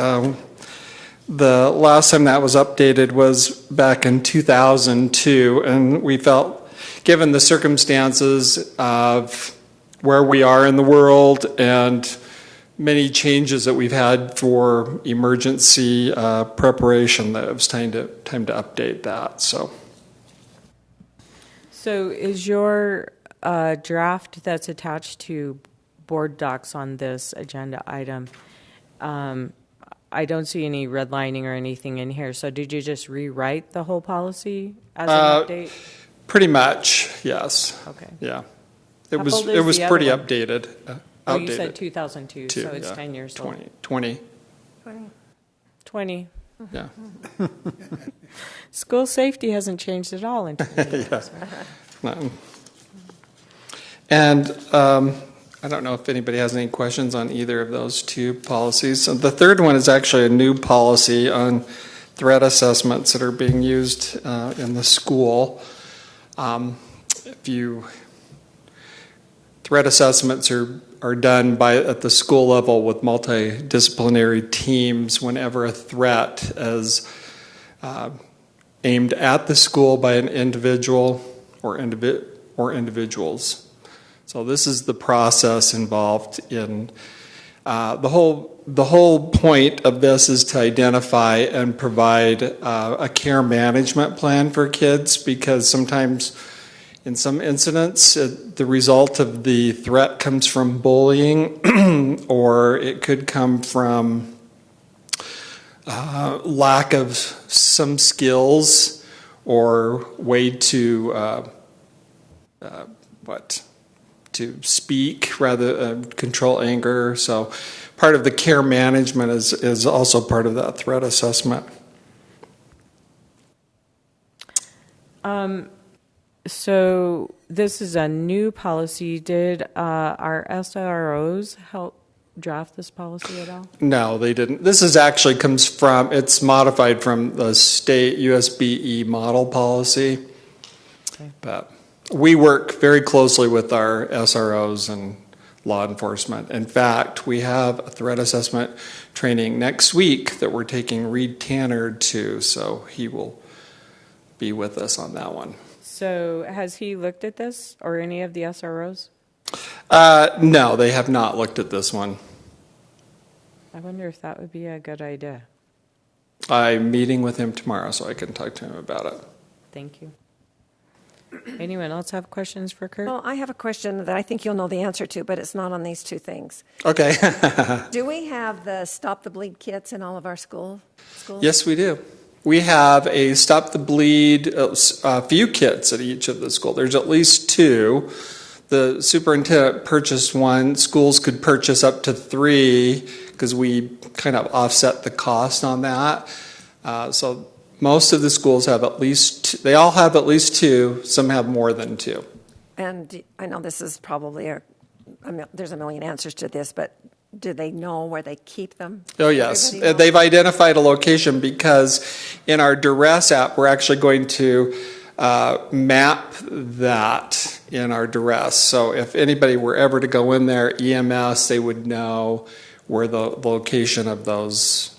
The last time that was updated was back in 2002, and we felt, given the circumstances of where we are in the world and many changes that we've had for emergency preparation, that it was time to update that. So is your draft that's attached to board docs on this agenda item, I don't see any redlining or anything in here. So did you just rewrite the whole policy as an update? Pretty much, yes. Okay. Yeah. How old It is was the pretty other one? updated. Oh, outdated. you said 2002, so it's 10 years 20, old. 20. 20. Yeah. School safety hasn't changed at all in 20 years. No. And I don't know if anybody has any questions on either of those two policies. So the third one is actually a new policy on threat assessments that are being used in the school. Threat assessments are done at the school level with multidisciplinary teams whenever a threat is aimed at the school by an individual or individuals. So this is the process involved in the whole whole point of this is to identify and provide a care management plan for kids, because sometimes in some incidents the result of the threat comes from bullying or it could come from lack of some skills or way to to speak rather control anger. So part of the care management is also part of that threat assessment. So this is a new policy. Did our SROs help draft this policy at all? No, they didn't. This is actually comes from, it's modified from the state USBE model policy. Okay. But we work very closely with our SROs and law enforcement. In fact, we have a threat assessment training next week that we're taking Reed Tanner to, so he will be with us on that one. So has he looked at this or any of the SROs? No, they have not looked at this one. I wonder if that would be a good idea. I'm meeting with him tomorrow, so I can talk to him about it. Thank you. Anyone else have questions for Kurt? Well, I have a question that I think you'll know the answer to, but it's not on these two things. Okay. Do we have the Stop the Bleed kits in all of our schools? Yes, we do. We have a Stop the Bleed, a few kits at each of the schools. There's at least 2. The superintendent purchased 1. Schools could purchase up to 3 because we kind of offset the cost on that. So most of the schools have at least, they all have at least 2. Some have more than 2. And I know this is probably there's a million answers to this, but do they know where they keep them? Oh, yes. They've identified a location because in our duress app, we're actually going to map that in our duress. So if anybody were ever to go in there, EMS, they would know where the location of those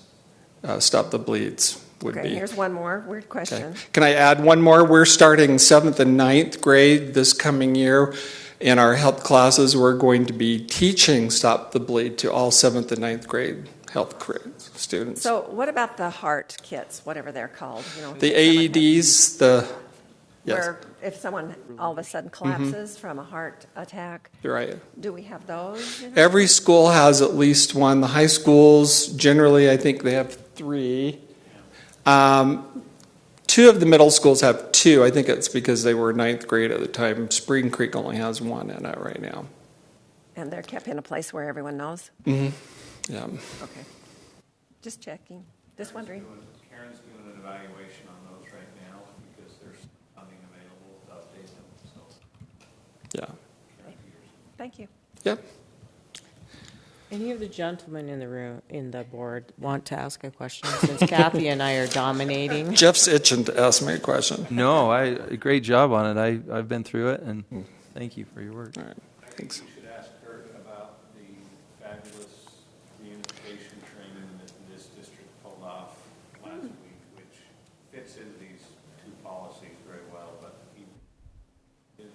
Stop the Bleeds would be. Here's one more weird question. Okay. Can I add one more? We're starting 7th and 9th grade this coming year. In our health classes, we're going to be teaching Stop the Bleed to all 7th and 9th grade health students. So what about the heart kits, whatever they're called? You know, the AEDs, yes. Where if someone all of a sudden collapses from a heart attack, You're right. do we have those? Every school has at least one. The high schools, generally, I think they have 3. 2 of the middle schools have 2. I think it's because they were 9th grade at the time. Spring Creek only has 1 in it right now. And they're kept in a place where everyone knows? Mm-hmm. Yeah. Okay. Just checking. Just wondering. Karen's doing an evaluation on those right now because there's funding available to update them. So. Yeah. Thank you. Yep. Any of the gentlemen in the room, in the board, want to ask a question since Kathy and I are dominating? Jeff's itching to ask me a question. No, great job on it. I've been through it, and thank you for your work. All right. Thanks. You should ask Kurt about the fabulous reunification training that this district pulled off last week, which fits into these 2 policies very well, but him and his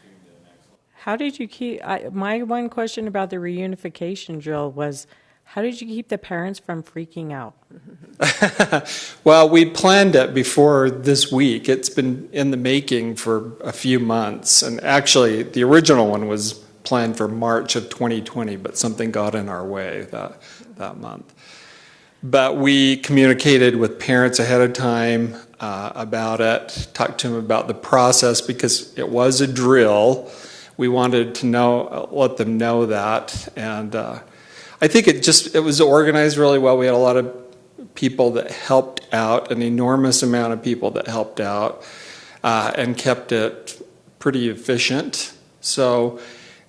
team did an excellent. How did you keep, my one question about the reunification drill was, how did you keep the parents from freaking out? Well, we planned it before this week. It's been in the making for a few months. And actually, the original one was planned for March of 2020, but something got in our way that month. But we communicated with parents ahead of time about it, talked to them about the process because it was a drill. We wanted to let them know that. And I think it was organized really well. We had a lot of people that helped out, an enormous amount of people that helped out and kept it pretty efficient. So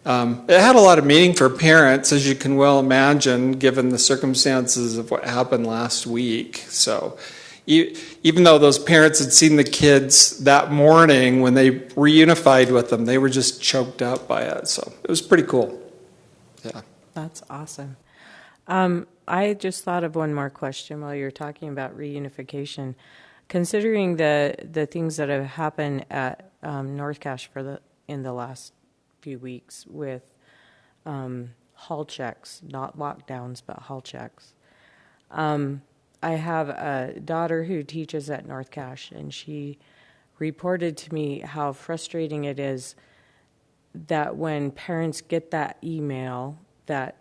it had a lot of meaning for parents, as you can well imagine, given the circumstances of what happened last week. So even though those parents had seen the kids that morning when they reunified with them, they were just choked up by it. So it was pretty cool. Yeah. That's awesome. I just thought of one more question while you're talking about reunification. Considering the things that have happened at North Cache in the last few weeks with hall checks, not lockdowns, but hall checks. I have a daughter who teaches at North Cache, and she reported to me how frustrating it is that when parents get that email that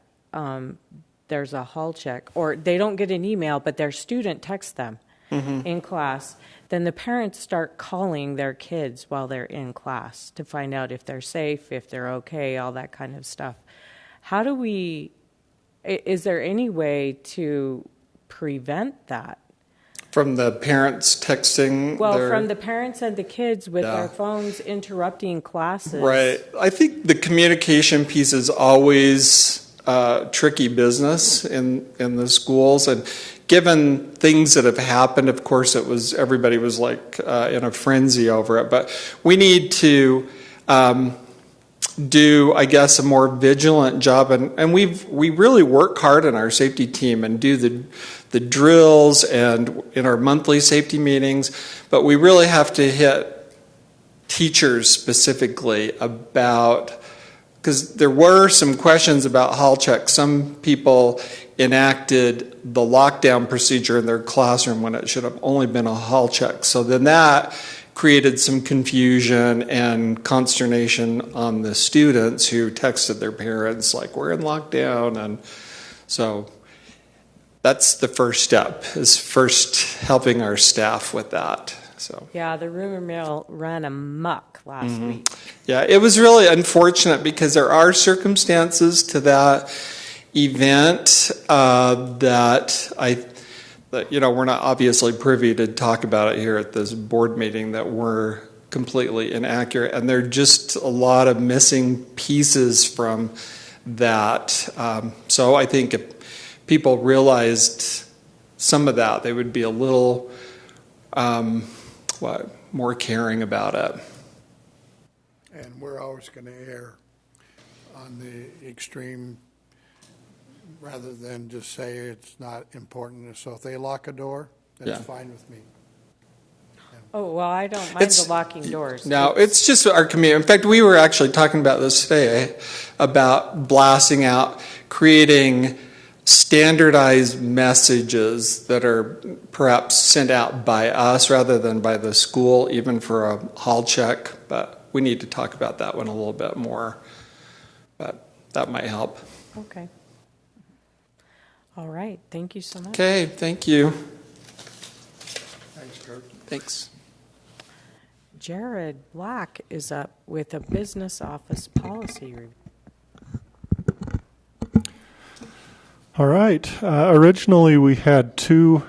there's a hall check, or they don't get an email, but their student texts them in class, then the parents start calling their kids while they're in class to find out if they're safe, if they're okay, all that kind of stuff. How do we, is there any way to prevent that? From the parents texting? Well, from the parents and the kids with their phones interrupting classes. Right. I think the communication piece is always tricky business in the schools, and given things that have happened, of course, everybody was like in a frenzy over it. But we need to do, I guess, a more vigilant job, and we really work hard in our safety team and do the drills and in our monthly safety meetings. But we really have to hit teachers specifically about, because there were some questions about hall checks. Some people enacted the lockdown procedure in their classroom when it should have only been a hall check. So then that created some confusion and consternation on the students who texted their parents like, we're in lockdown. And so that's the first step, is first helping our staff with that. So yeah, the rumor mill ran amok last week. Yeah, it was really unfortunate because there are circumstances to that event that we're not obviously privy to talk about it here at this board meeting, that were completely inaccurate, and there are just a lot of missing pieces from that. So I think if people realized some of that, they would be a little more caring about it. And we're always going to err on the extreme rather than just say it's not important. So if they lock a door, that's fine with me. Oh, well, I don't mind the locking doors. No, it's just our community. In fact, we were actually talking about this today, about blasting out, creating standardized messages that are perhaps sent out by us rather than by the school, even for a hall check. But we need to talk about that one a little bit more. But that might help. Okay. All right. Thank you so much. Okay. Thank you. Thanks, Kurt. Thanks. Jared Black is up with a business office policy review. All right. Originally, we had two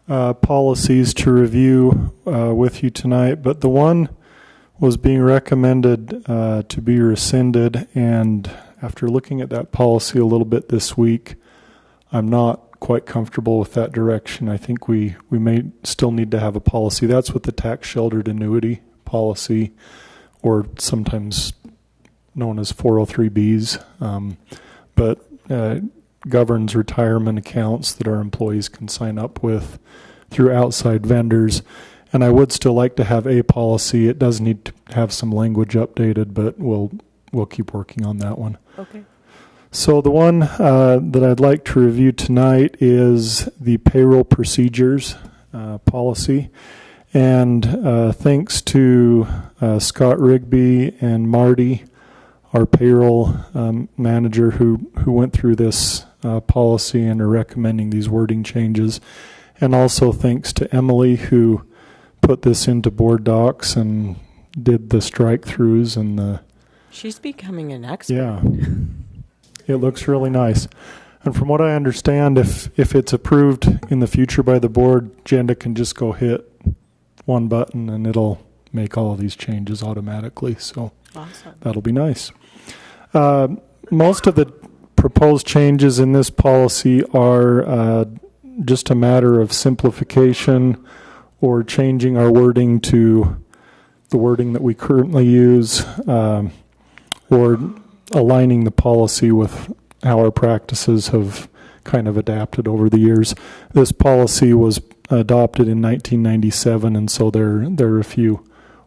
policies to review with you tonight, but the one was being recommended to be rescinded, and after looking at that policy a little bit this week, I'm not quite comfortable with that direction. I think we may still need to have a policy. That's with the tax sheltered annuity policy, or sometimes known as 403Bs, but governs retirement accounts that our employees can sign up with through outside vendors. And I would still like to have a policy. It does need to have some language updated, but we'll keep working on that one. Okay. So the one that I'd like to review tonight is the payroll procedures policy. And thanks to Scott Rigby and Marty, our payroll manager, who went through this policy and are recommending these wording changes. And also thanks to Emily, who put this into board docs and did the strike-throughs and the... She's becoming an expert. Yeah. It looks really nice. And from what I understand, if it's approved in the future by the board, Jenda can just go hit one button and it'll make all of these changes automatically. So awesome. That'll be nice. Most of the proposed changes in this policy are just a matter of simplification or changing our wording to the wording that we currently use, or aligning the policy with how our practices have kind of adapted over the years. This policy was adopted in 1997, and so there are a few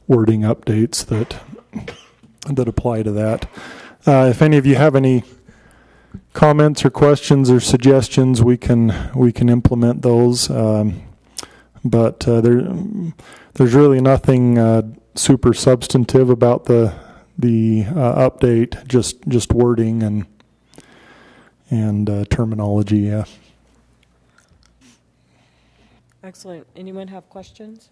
wording updates that apply to that. If any of you have any comments or questions or suggestions, we can implement those. But there's really nothing super substantive about the update. Just wording and terminology. Yeah. Excellent. Anyone have questions?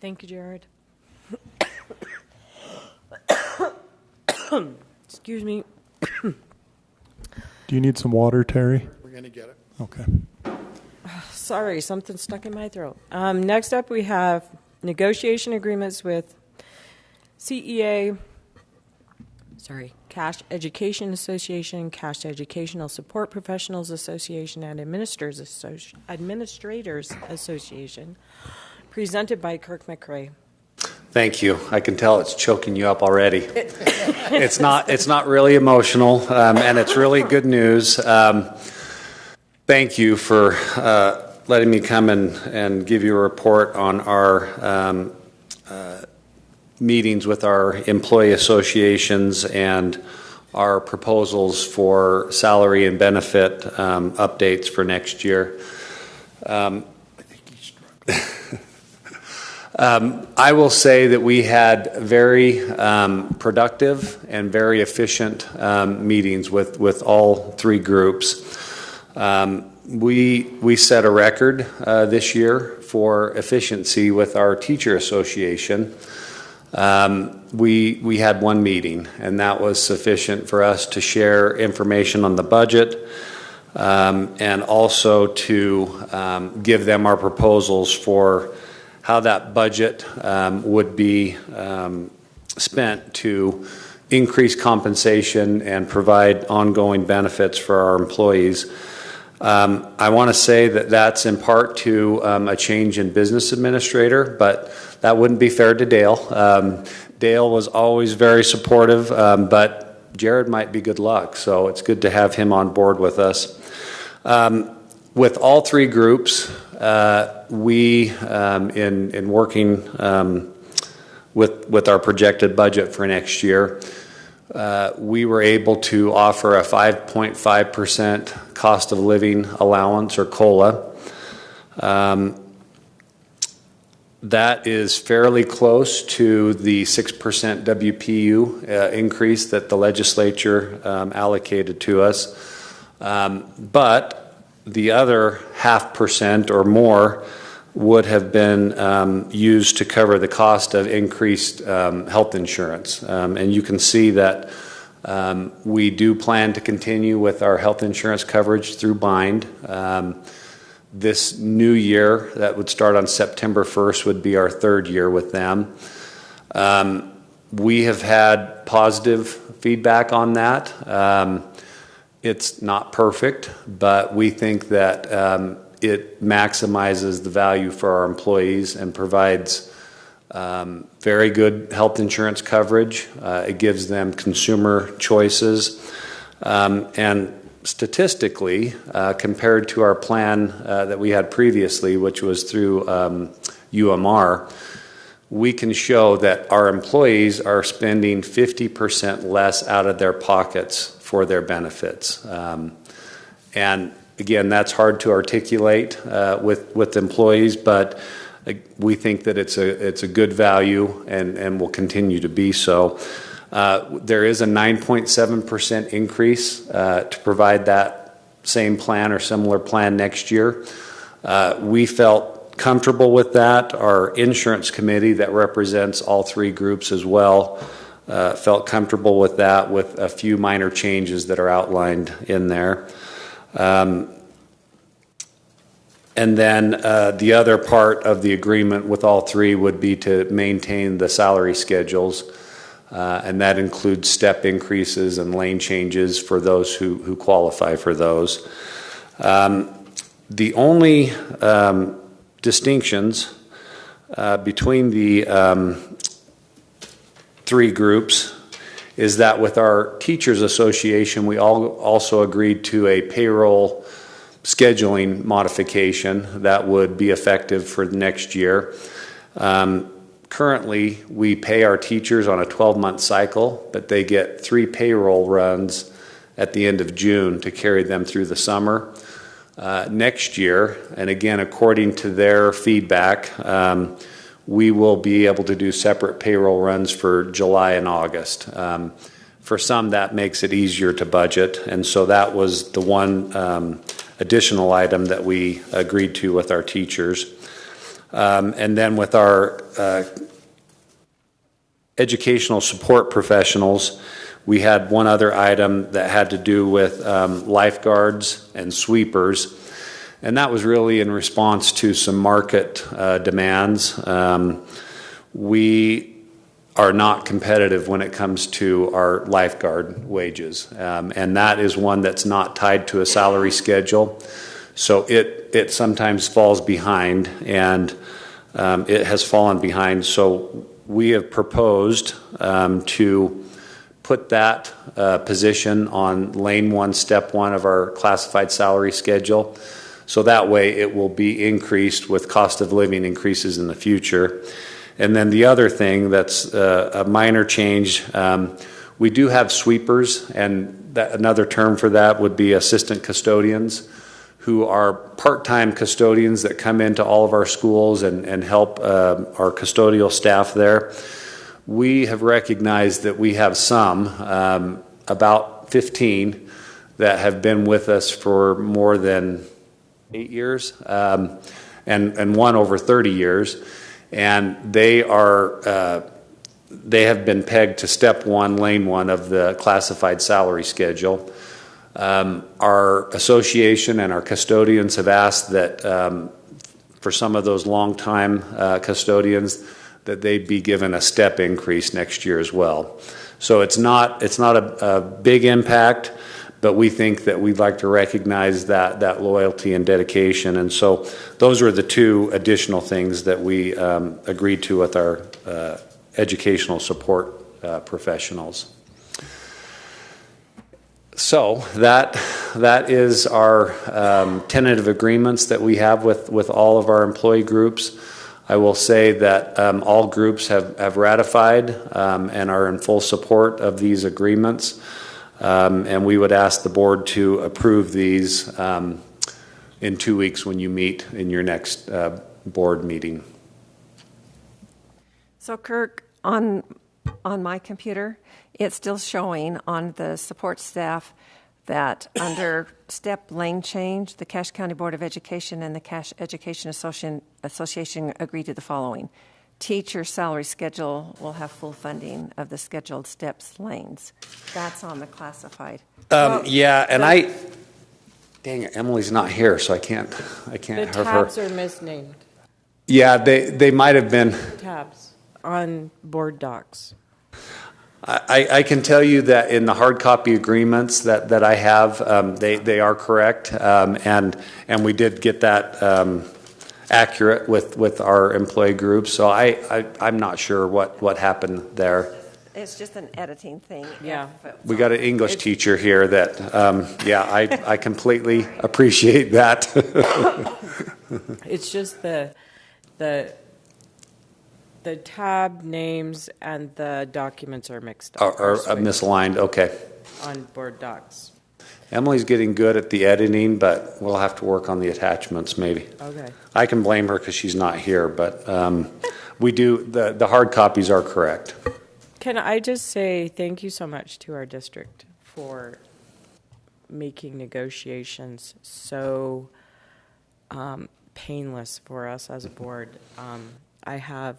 Thank you, Jared. Excuse me. Do you need some water, Terry? We're going to get it. Okay. Sorry, something stuck in my throat. Next up, we have negotiation agreements with Cash Education Association, Cash Educational Support Professionals Association, and Administrators Association, presented by Kirk McRae. Thank you. I can tell it's choking you up already. It's not really emotional, and it's really good news. Thank you for letting me come and give you a report on our meetings with our employee associations and our proposals for salary and benefit updates for next year. I will say that we had very productive and very efficient meetings with all three groups. We set a record this year for efficiency with our teacher association. We had one meeting, and that was sufficient for us to share information on the budget and also to give them our proposals for how that budget would be spent to increase compensation and provide ongoing benefits for our employees. I want to say that that's in part to a change in business administrator, but that wouldn't be fair to Dale. Dale was always very supportive, but Jared might be good luck, so it's good to have him on board with us. With all three groups, we, in working with our projected budget for next year, we were able to offer a 5.5% cost of living allowance, or COLA. That is fairly close to the 6% WPU increase that the legislature allocated to us. But the other 0.5% or more would have been used to cover the cost of increased health insurance. And you can see that we do plan to continue with our health insurance coverage through Bind. This new year, that would start on September 1st, would be our third year with them. We have had positive feedback on that. It's not perfect, but we think that it maximizes the value for our employees and provides very good health insurance coverage. It gives them consumer choices. And statistically, compared to our plan that we had previously, which was through UMR, we can show that our employees are spending 50% less out of their pockets for their benefits. And again, that's hard to articulate with employees, but we think that it's a good value and will continue to be so. There is a 9.7% increase to provide that same plan or similar plan next year. We felt comfortable with that. Our insurance committee that represents all three groups as well felt comfortable with that, with a few minor changes that are outlined in there. And then the other part of the agreement with all three would be to maintain the salary schedules, and that includes step increases and lane changes for those who qualify for those. The only distinctions between the three groups is that with our teachers association, we also agreed to a payroll scheduling modification that would be effective for the next year. Currently, we pay our teachers on a 12-month cycle, but they get 3 payroll runs at the end of June to carry them through the summer. Next year, and again, according to their feedback, we will be able to do separate payroll runs for July and August. For some, that makes it easier to budget, and so that was the one additional item that we agreed to with our teachers. And then with our educational support professionals, we had one other item that had to do with lifeguards and sweepers, and that was really in response to some market demands. We are not competitive when it comes to our lifeguard wages, and that is one that's not tied to a salary schedule, so it sometimes falls behind, and it has fallen behind. So we have proposed to put that position on lane 1, step 1 of our classified salary schedule. So that way it will be increased with cost of living increases in the future. And then the other thing that's a minor change, we do have sweepers, and another term for that would be assistant custodians, who are part-time custodians that come into all of our schools and help our custodial staff there. We have recognized that we have some, about 15, that have been with us for more than 8 years, and one over 30 years, and they have been pegged to step 1, lane 1 of the classified salary schedule. Our association and our custodians have asked that for some of those long-time custodians that they be given a step increase next year as well. So it's not a big impact, but we think that we'd like to recognize that loyalty and dedication. And so those were the two additional things that we agreed to with our educational support professionals. So that is our tentative agreements that we have with all of our employee groups. I will say that all groups have ratified and are in full support of these agreements, and we would ask the board to approve these in 2 weeks when you meet in your next board meeting. So Kirk, on my computer, it's still showing on the support staff that under step lane change, the Cache County Board of Education and the Cache Education Association agreed to the following. Teacher salary schedule will have full funding of the scheduled steps lanes. That's on the classified. Yeah, and dang it, Emily's not here, so I can't The have her. tabs are misnamed. Yeah, they might have been. Tabs on board docs. I can tell you that in the hard copy agreements that I have, they are correct, and we did get that accurate with our employee group. So I'm not sure what happened there. It's just an editing thing. Yeah. We got an English teacher here that, I completely appreciate that. It's just the tab names and the documents are mixed up. Are misaligned, okay. On board docs. Emily's getting good at the editing, but we'll have to work on the attachments maybe. Okay. I can blame her because she's not here, but we do, the hard copies are correct. Can I just say thank you so much to our district for making negotiations so painless for us as a board. I have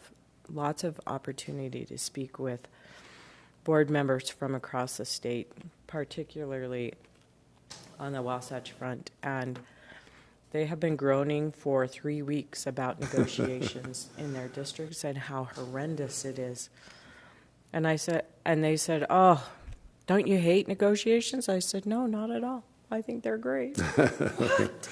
lots of opportunity to speak with board members from across the state, particularly on the Wasatch Front, and they have been groaning for 3 weeks about negotiations in their districts and how horrendous it is. And they said, "Oh, don't you hate negotiations?" I said, "No, not at all. I think they're great." What?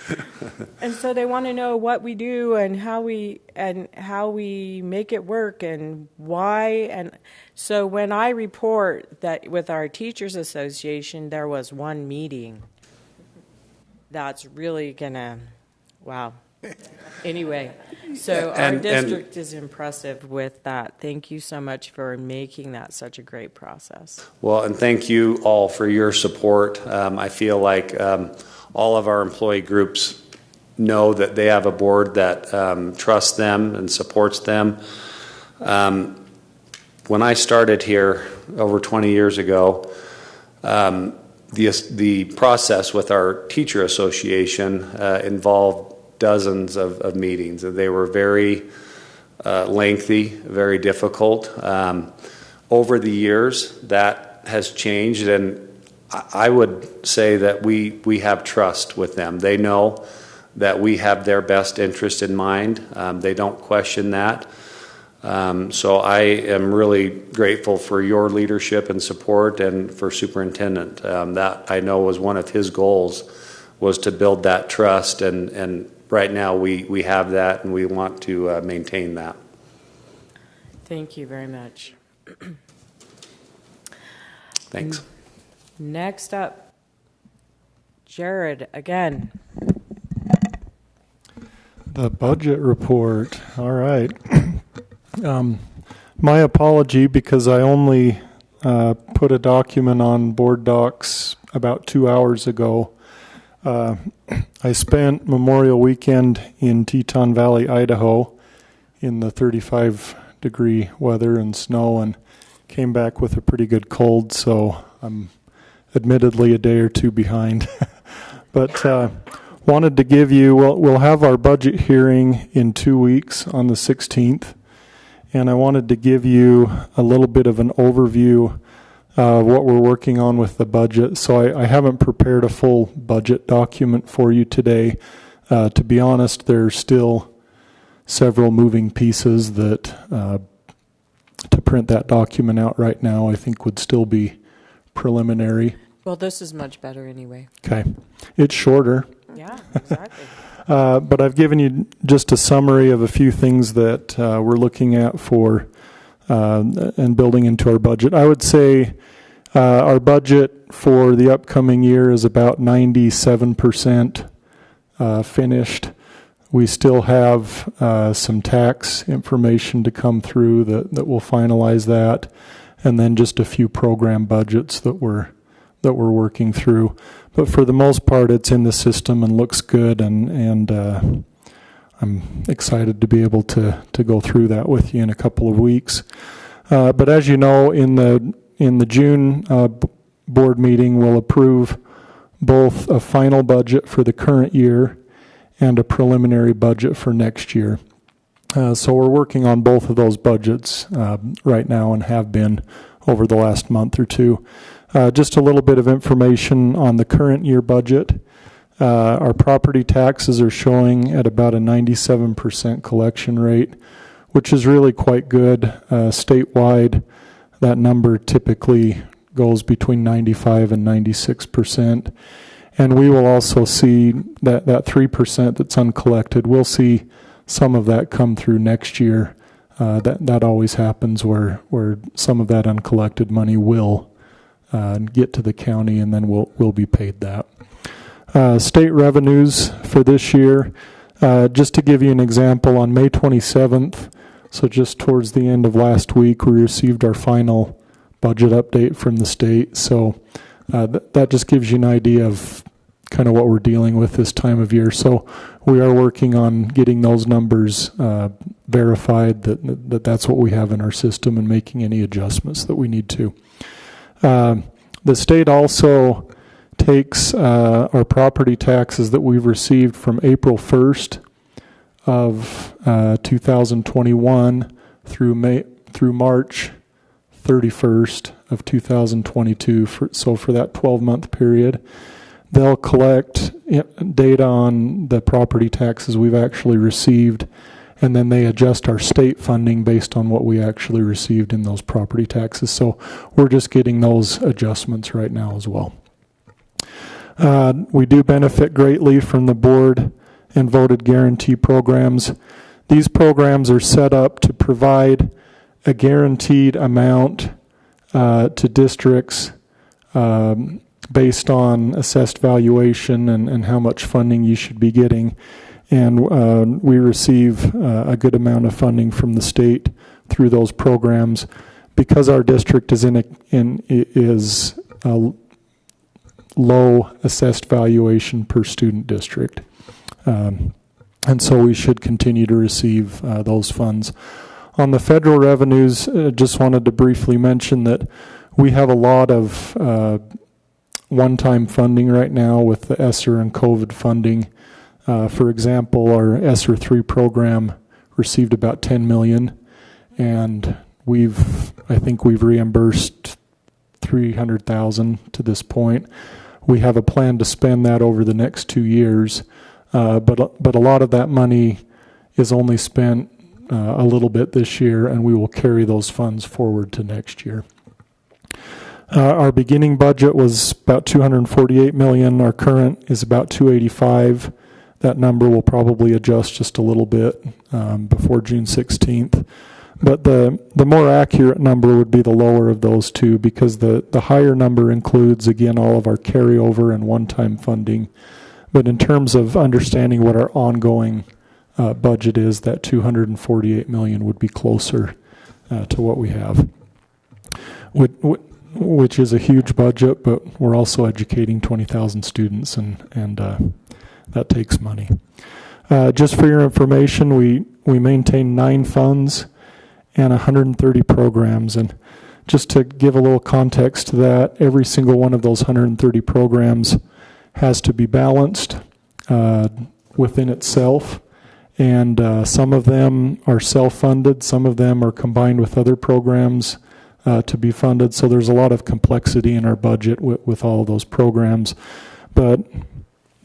And so they want to know what we do and how we make it work and why. And so when I report that with our teachers association there was one meeting, that's really gonna, wow. Anyway, So our And- district is impressive with that. Thank you so much for making that such a great process. Well, and thank you all for your support. I feel like all of our employee groups know that they have a board that trusts them and supports them. When I started here over 20 years ago, the process with our teacher association involved dozens of meetings. They were very lengthy, very difficult. Over the years, that has changed, and I would say that we have trust with them. They know that we have their best interest in mind. They don't question that. So I am really grateful for your leadership and support, and for Superintendent. That I know was one of his goals, was to build that trust, and right now we have that, and we want to maintain that. Thank you very much. Thanks. Next up, Jared again. The budget report. All right. My apology, because I only put a document on board docs about 2 hours ago. I spent Memorial Weekend in Teton Valley, Idaho, in the 35-degree weather and snow, and came back with a pretty good cold, so I'm admittedly a day or two behind. But wanted to give you, we'll have our budget hearing in 2 weeks on the 16th, and I wanted to give you a little bit of an overview of what we're working on with the budget. So I haven't prepared a full budget document for you today. To be honest, there's still several moving pieces that to print that document out right now I think would still be preliminary. Well, this is much better anyway. Okay. It's shorter. Yeah, exactly. But I've given you just a summary of a few things that we're looking at for and building into our budget. I would say our budget for the upcoming year is about 97% finished. We still have some tax information to come through that will finalize that, and then just a few program budgets that we're working through. But for the most part, it's in the system and looks good, and I'm excited to be able to go through that with you in a couple of weeks. But as you know, in the June board meeting, we'll approve both a final budget for the current year and a preliminary budget for next year. So we're working on both of those budgets right now, and have been over the last month or two. Just a little bit of information on the current year budget. Our property taxes are showing at about a 97% collection rate, which is really quite good. Statewide, that number typically goes between 95 and 96%. And we will also see that 3% that's uncollected, we'll see some of that come through next year. That always happens where some of that uncollected money will get to the county, and then we'll be paid that. State revenues for this year, just to give you an example, on May 27th, so just towards the end of last week, we received our final budget update from the state. So that just gives you an idea of kind of what we're dealing with this time of year. So we are working on getting those numbers verified, that's what we have in our system, and making any adjustments that we need to. The state also takes our property taxes that we've received from April 1st of 2021 through March 31st of 2022. So for that 12-month period, they'll collect data on the property taxes we've actually received, and then they adjust our state funding based on what we actually received in those property taxes. So we're just getting those adjustments right now as well. We do benefit greatly from the board and voted guarantee programs. These programs are set up to provide a guaranteed amount to districts based on assessed valuation and how much funding you should be getting. and we receive a good amount of funding from the state through those programs because our district is is a low assessed valuation per student district. And so we should continue to receive those funds. On the federal revenues, just wanted to briefly mention that we have a lot of one-time funding right now with the ESSER and COVID funding. For example, our ESSER 3 program received about $10 million, and I think we've reimbursed $300,000 to this point. We have a plan to spend that over the next 2 years, but a lot of that money is only spent a little bit this year, and we will carry those funds forward to next year. Our beginning budget was about $248 million. Our current is about $285. That number will probably adjust just a little bit before June 16th. But the more accurate number would be the lower of those two, because the higher number includes, again, all of our carryover and one-time funding. But in terms of understanding what our ongoing budget is, that $248 million would be closer to what we have, which is a huge budget, but we're also educating 20,000 students, and that takes money. Just for your information, we maintain 9 funds and 130 programs. And just to give a little context to that, every single one of those 130 programs has to be balanced within itself. And some of them are self-funded, some of them are combined with other programs to be funded. So there's a lot of complexity in our budget with all of those programs. But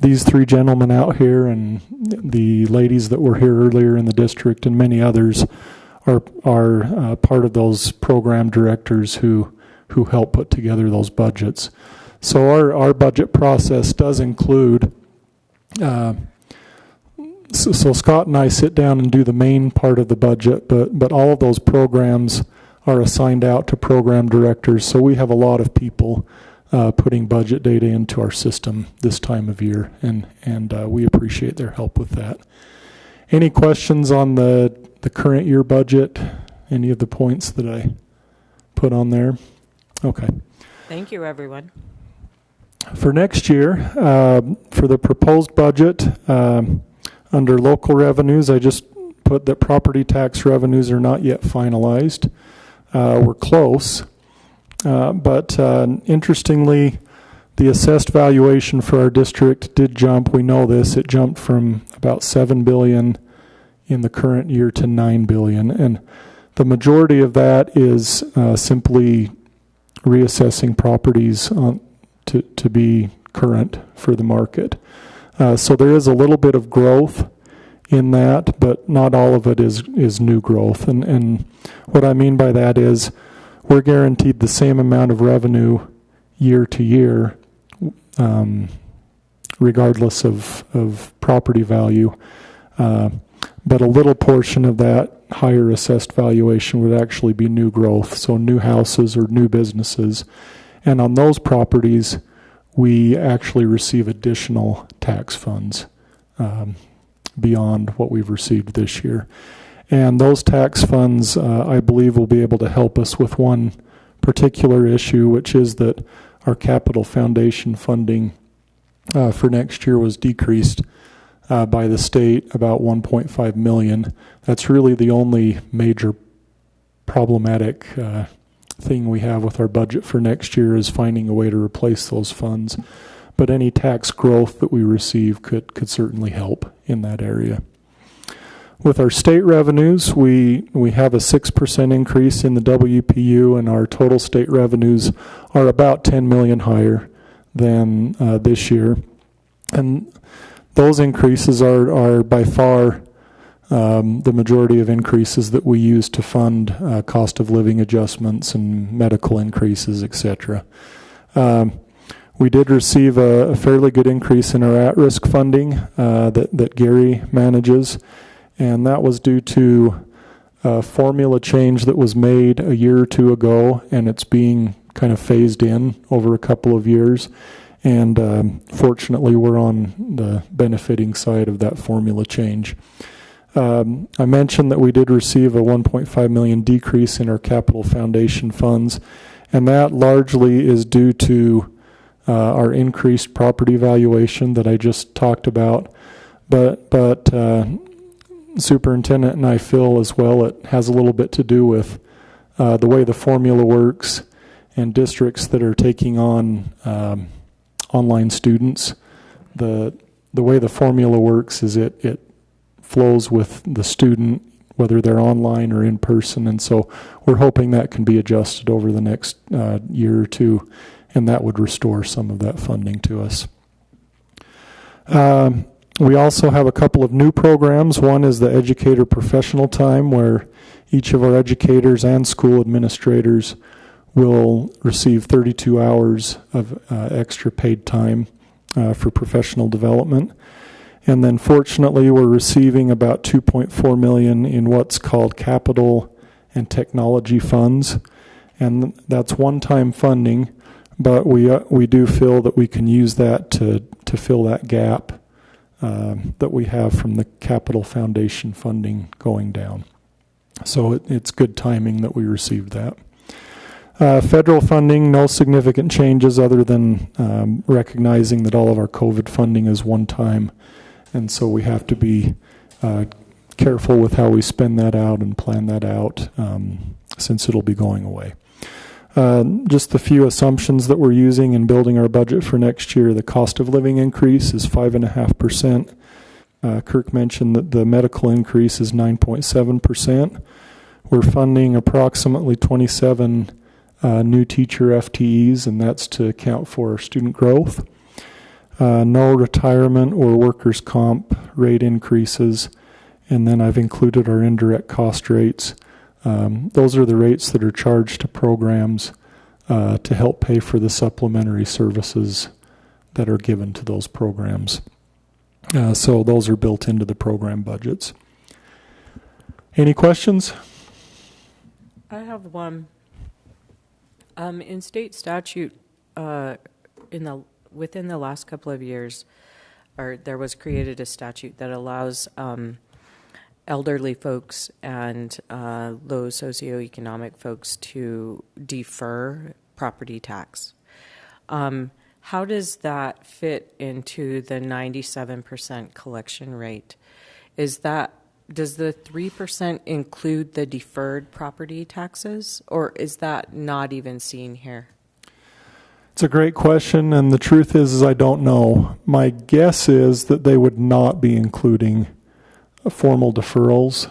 these 3 gentlemen out here and the ladies that were here earlier in the district and many others are part of those program directors who help put together those budgets. So our budget process does include, so Scott and I sit down and do the main part of the budget, but all of those programs are assigned out to program directors. So we have a lot of people putting budget data into our system this time of year, and we appreciate their help with that. Any questions on the current year budget? Any of the points that I put on there? Okay. Thank you, everyone. For next year, for the proposed budget, under local revenues, I just put that property tax revenues are not yet finalized. We're close. But interestingly, the assessed valuation for our district did jump. We know this. It jumped from about $7 billion in the current year to $9 billion. And the majority of that is simply reassessing properties to be current for the market. So there is a little bit of growth in that, but not all of it is new growth. And what I mean by that is we're guaranteed the same amount of revenue year to year, regardless of property value. But a little portion of that higher assessed valuation would actually be new growth, so new houses or new businesses. And on those properties, we actually receive additional tax funds beyond what we've received this year. And those tax funds, I believe, will be able to help us with one particular issue, which is that our capital foundation funding for next year was decreased by the state about $1.5 million. That's really the only major problematic thing we have with our budget for next year, is finding a way to replace those funds. But any tax growth that we receive could certainly help in that area. With our state revenues, we have a 6% increase in the WPU, and our total state revenues are about $10 million higher than this year. And those increases are by far the majority of increases that we use to fund cost of living adjustments and medical increases, etc. We did receive a fairly good increase in our at-risk funding that Gary manages, and that was due to a formula change that was made a year or two ago, and it's being kind of phased in over a couple of years. And fortunately, we're on the benefiting side of that formula change. I mentioned that we did receive a $1.5 million decrease in our capital foundation funds, and that largely is due to our increased property valuation that I just talked about. But Superintendent and I feel as well it has a little bit to do with the way the formula works, and districts that are taking on online students. The way the formula works is it flows with the student, whether they're online or in person, and so we're hoping that can be adjusted over the next year or two, and that would restore some of that funding to us. We also have a couple of new programs. One is the Educator Professional Time, where each of our educators and school administrators will receive 32 hours of extra paid time for professional development. And then fortunately, we're receiving about $2.4 million in what's called capital and technology funds. And that's one-time funding, but we do feel that we can use that to fill that gap that we have from the capital foundation funding going down. So it's good timing that we received that. Federal funding, no significant changes other than recognizing that all of our COVID funding is one time, and so we have to be careful with how we spend that out and plan that out since it'll be going away. Just a few assumptions that we're using in building our budget for next year. The cost of living increase is 5.5%. Kirk mentioned that the medical increase is 9.7%. We're funding approximately 27 new teacher FTEs, and that's to account for student growth. No retirement or workers' comp rate increases, and then I've included our indirect cost rates. Those are the rates that are charged to programs to help pay for the supplementary services that are given to those programs. So those are built into the program budgets. Any questions? I have one. In state statute, within the last couple of years, there was created a statute that allows elderly folks and low socioeconomic folks to defer property tax. How does that fit into the 97% collection rate? Does the 3% include the deferred property taxes, or is that not even seen here? It's a great question, and the truth is I don't know. My guess is that they would not be including formal deferrals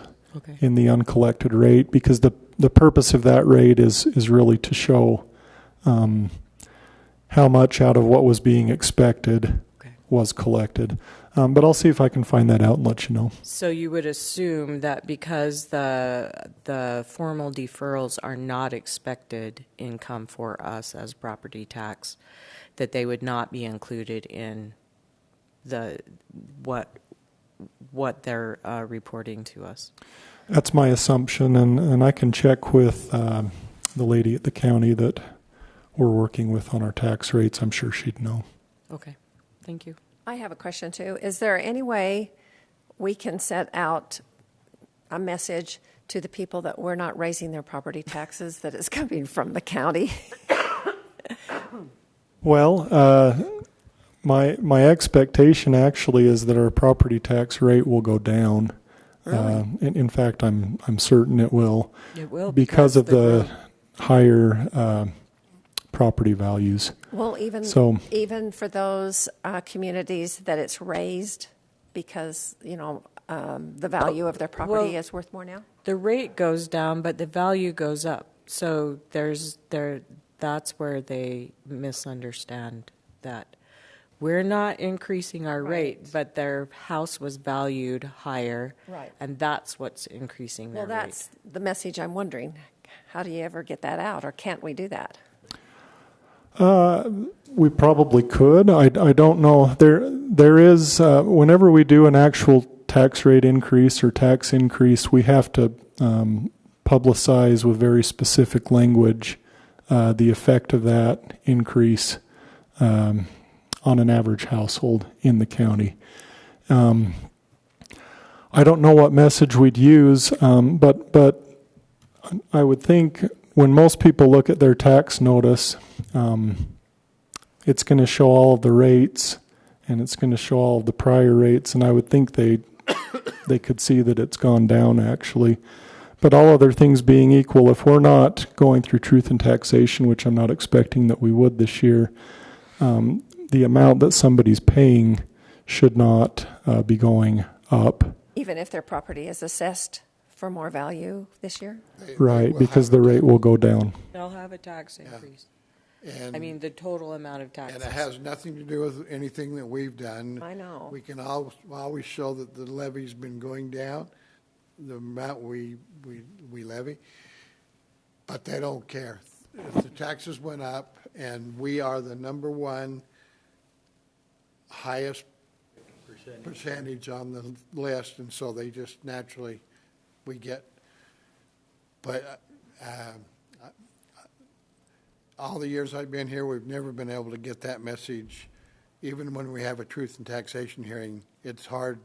in the uncollected rate, because the purpose of that rate is really to show how much out of what was being expected was collected. But I'll see if I can find that out and let you know. So you would assume that because the formal deferrals are not expected income for us as property tax, that they would not be included in what they're reporting to us. That's my assumption, and I can check with the lady at the county that we're working with on our tax rates. I'm sure she'd know. Okay, thank you. I have a question too. Is there any way we can set out a message to the people that we're not raising their property taxes, that is coming from the county? Well, my expectation actually is that our property tax rate will go down. Really? In fact, I'm certain it will. It will because of the higher property values. Well, even for those communities that it's raised because the value of their property is worth more now. The rate goes down, but the value goes up. So that's where they misunderstand that. We're not increasing our rate, but their house was valued higher, and that's what's increasing their rate. Well, that's the message I'm wondering. How do you ever get that out, or can't we do that? We probably could. I don't know. There is, whenever we do an actual tax rate increase or tax increase, we have to publicize with very specific language the effect of that increase on an average household in the county. I don't know what message we'd use, but I would think when most people look at their tax notice, it's going to show all of the rates, and it's going to show all of the prior rates, and I would think they could see that it's gone down actually. But all other things being equal, if we're not going through truth in taxation, which I'm not expecting that we would this year, the amount that somebody's paying should not be going up. Even if their property is assessed for more value this year? Right, because the rate will go down. They'll have a tax increase. And, I mean, the total amount of taxes. and it has nothing to do with anything that we've done. I know. We can always show that the levy's been going down, the amount we levy, but they don't care. If the taxes went up, and we are the number one highest percentage on the list, and so they just naturally, we get, but all the years I've been here, we've never been able to get that message. Even when we have a truth and taxation hearing, it's hard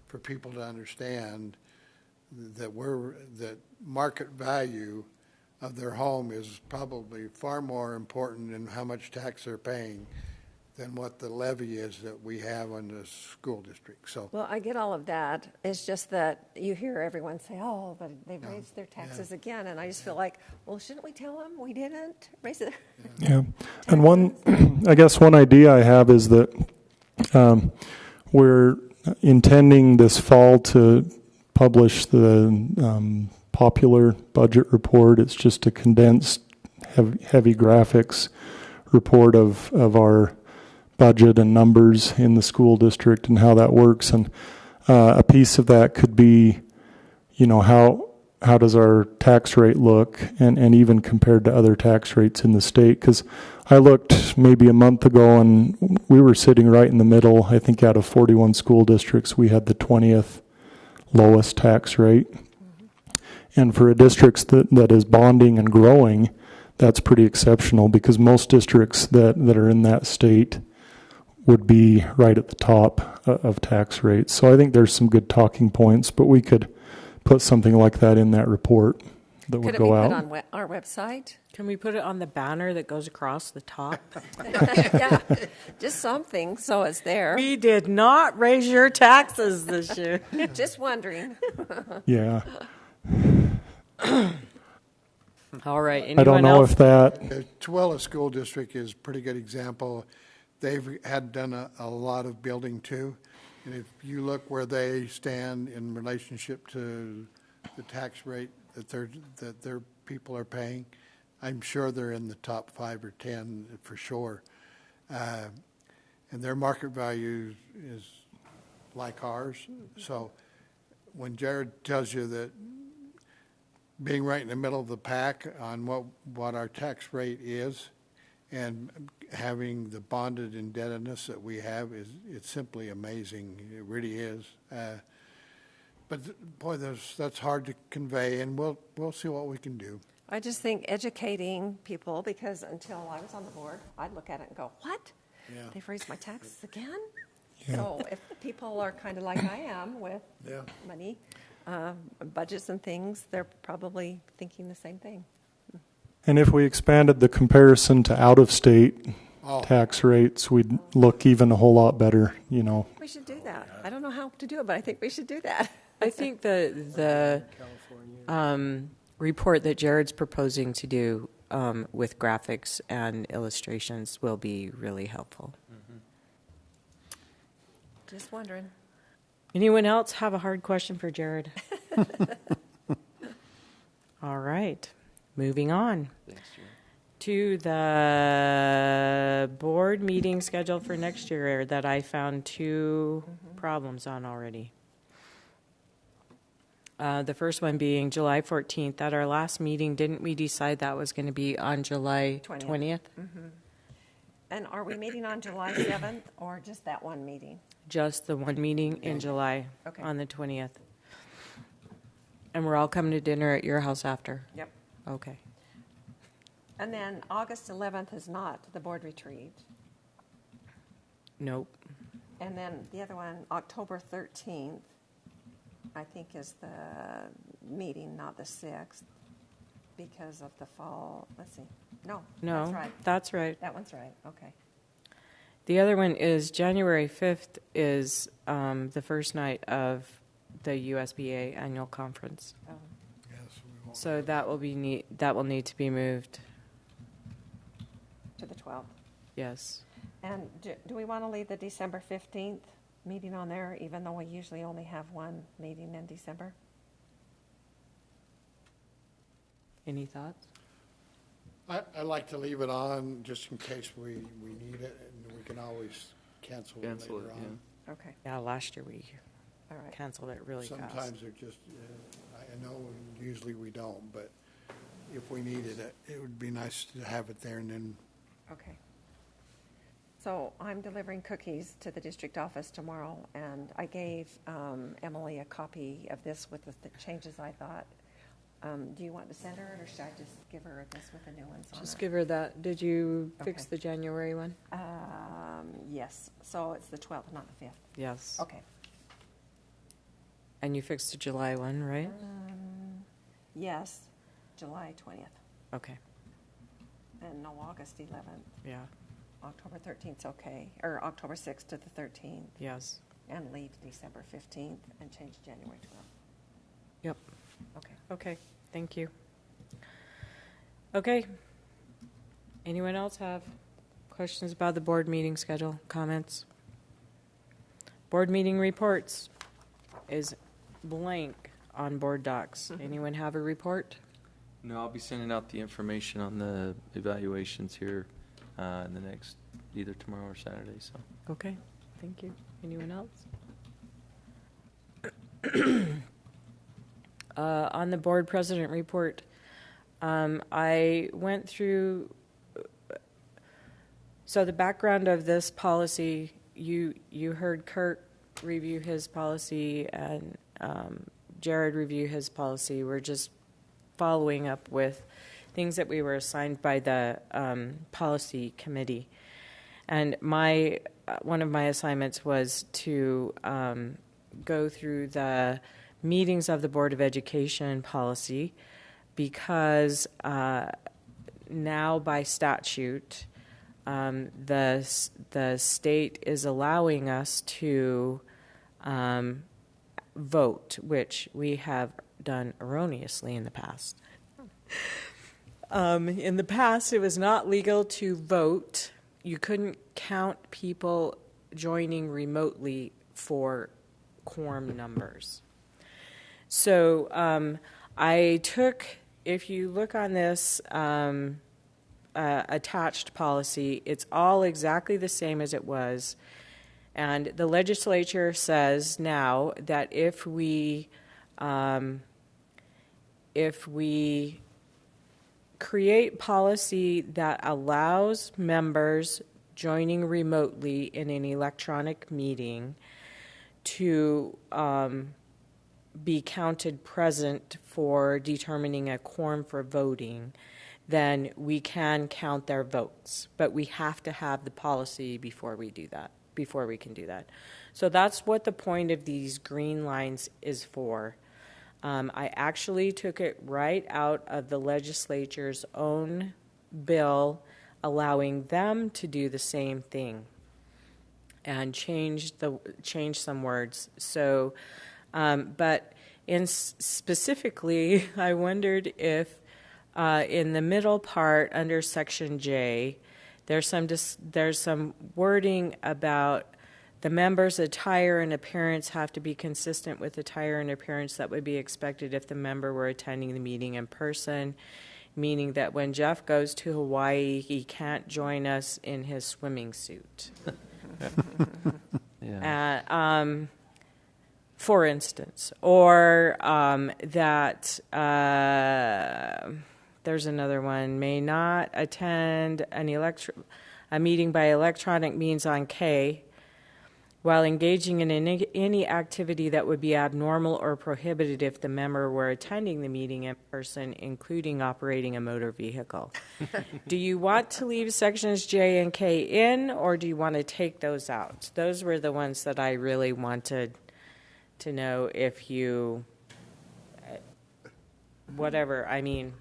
for people to understand that that market value of their home is probably far more important than how much tax they're paying than what the levy is that we have on the school district. So, Well, I get all of that. It's just that you hear everyone say, oh, but they raised their taxes again. And I just feel like, well, shouldn't we tell them we didn't raise it? Yeah. And I guess one idea I have is that we're intending this fall to publish the popular budget report. It's just a condensed, heavy graphics report of our budget and numbers in the school district and how that works. And a piece of that could be, how does our tax rate look, and even compared to other tax rates in the state? Because I looked maybe a month ago, and we were sitting right in the middle. I think out of 41 school districts, we had the 20th lowest tax rate. And for a district that is bonding and growing, that's pretty exceptional, because most districts that are in that state would be right at the top of tax rates. So I think there's some good talking points, but we could put something like that in that report that would go out. Could it be put on our website? Can we put it on the banner that goes across the top? Yeah, just something so it's there. We did not raise your taxes this year. Just wondering. Yeah. All right. I don't know if that. the Tooele School District is a pretty good example. They've done a lot of building too. And if you look where they stand in relationship to the tax rate that their people are paying, I'm sure they're in the top 5 or 10 for sure. And their market value is like ours. So when Jared tells you that being right in the middle of the pack on what our tax rate is, and having the bonded indebtedness that we have, it's simply amazing. It really is. But boy, that's hard to convey, and we'll see what we can do. I just think educating people, because until I was on the board, I'd look at it and go, what? Yeah. They've raised my taxes again? Yeah. So if people are kind of like I am with money, budgets and things, they're probably thinking the same thing. And if we expanded the comparison to out-of-state tax rates, we'd look even a whole lot better, We should do that. I don't know how to do it, but I think we should do that. I think the report that Jared's proposing to do with graphics and illustrations will be really helpful. Just wondering. Anyone else have a hard question for Jared? All right. Moving on to the board meeting schedule for next year that I found 2 problems on already. The first one being July 14th. At our last meeting, didn't we decide that was going to be on July 20th? And are we meeting on July 7th or just that one meeting? Just the one meeting in July on the 20th. And we're all coming to dinner at your house after? Yep. Okay. And then August 11th is not the board retreat. Nope. And then the other one, October 13th, I think is the meeting, not the 6th, because of the fall. Let's see. No, No, that's right. that's right. That one's right. Okay. The other one is January 5th is the first night of the USBA annual conference. Oh. Yes, we won't. So that will need to be moved. To the 12th. Yes. And do we want to leave the December 15th meeting on there, even though we usually only have one meeting in December? Any thoughts? I like to leave it on just in case we need it, and we can always cancel it Cancel later it, on. Okay. Yeah, last year we All right. canceled it really fast. Sometimes they're just, I know usually we don't, but if we needed it, it would be nice to have it there and then. Okay. So I'm delivering cookies to the district office tomorrow, and I gave Emily a copy of this with the changes I thought. Do you want to send her it, or should I just give her this with the new ones on Just it? give her that. Did you fix Okay. the January one? Yes. So it's the 12th, not the 5th. Yes. Okay. And you fixed the July one, right? Yes, July 20th, Okay. and no August 11th. Yeah. October 13th 's okay, or October 6th to the 13th, Yes. and leave December 15th and change January 12th. Yep. Okay. Okay. Thank you. Okay. Anyone else have questions about the board meeting schedule? Comments? Board meeting reports is blank on board docs. Anyone have a report? No, I'll be sending out the information on the evaluations here in the next, either tomorrow or Saturday, so. Okay. Thank you. Anyone else? On the board president report, I went through, so the background of this policy, you heard Kurt review his policy and Jared review his policy. We're just following up with things that we were assigned by the policy committee. And one of my assignments was to go through the meetings of the Board of Education policy, because now by statute, the state is allowing us to vote, which we have done erroneously in the past. In the past, it was not legal to vote. You couldn't count people joining remotely for quorum numbers. So I took, if you look on this attached policy, it's all exactly the same as it was. And the legislature says now that if we create policy that allows members joining remotely in an electronic meeting to be counted present for determining a quorum for voting, then we can count their votes. But we have to have the policy before we do that, before we can do that. So that's what the point of these green lines is for. I actually took it right out of the legislature's own bill, allowing them to do the same thing, and change some words. So, but specifically, I wondered if in the middle part under Section J, there's some wording about the member's attire and appearance have to be consistent with attire and appearance that would be expected if the member were attending the meeting in person, meaning that when Jeff goes to Hawaii, he can't join us in his swimming suit. Yeah. For instance, or that there's another one, may not attend a meeting by electronic means on K, while engaging in any activity that would be abnormal or prohibited if the member were attending the meeting in person, including operating a motor vehicle. Do you want to leave sections J and K in, or do you want to take those out? Those were the ones that I really wanted to know if you, whatever, I mean,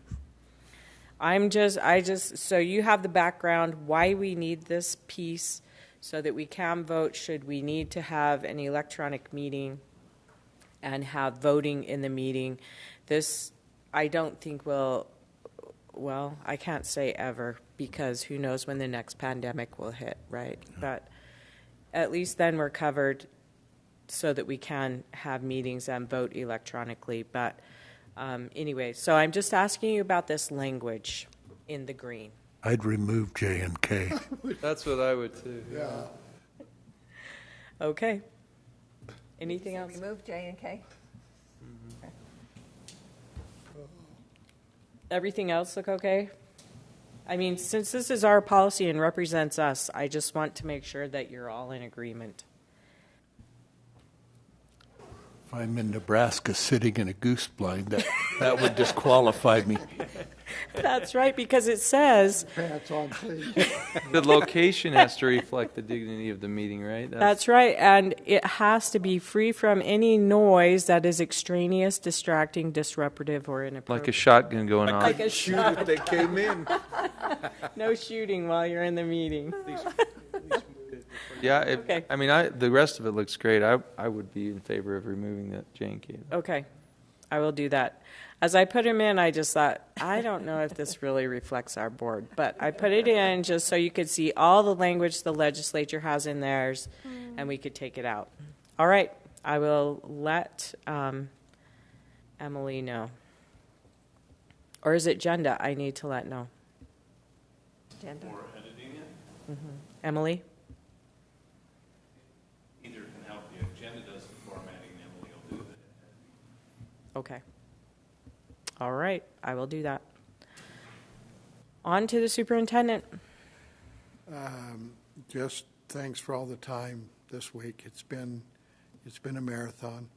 so you have the background, why we need this piece, so that we can vote should we need to have an electronic meeting and have voting in the meeting. This, I don't think will, well, I can't say ever, because who knows when the next pandemic will hit, right? But at least then we're covered so that we can have meetings and vote electronically. But anyway, so I'm just asking you about this language in the green. I'd remove J and K. That's what I would too. Yeah. Okay. Anything else? Remove J and K. Everything else look okay? I mean, since this is our policy and represents us, I just want to make sure that you're all in agreement. If I'm in Nebraska sitting in a goose blind, that would disqualify me. That's right, because it says... Pants on, please. The location has to reflect the dignity of the meeting, right? That's right, and it has to be free from any noise that is extraneous, distracting, disruptive, or inappropriate. Like a shotgun going off. Like a shot. If they came in. No shooting while you're in the meeting. Yeah, Okay. I mean, the rest of it looks great. I would be in favor of removing that J and K. Okay, I will do that. As I put them in, I just thought, I don't know if this really reflects our board, but I put it in just so you could see all the language the legislature has in theirs, and we could take it out. All right, I will let Emily know. Or is it Jenda I need to let know? Jenda. For editing it? Emily? Either can help you. If Jenna does the formatting, Emily will do it. Okay. All right, I will do that. On to the superintendent. Just thanks for all the time this week. It's been a marathon.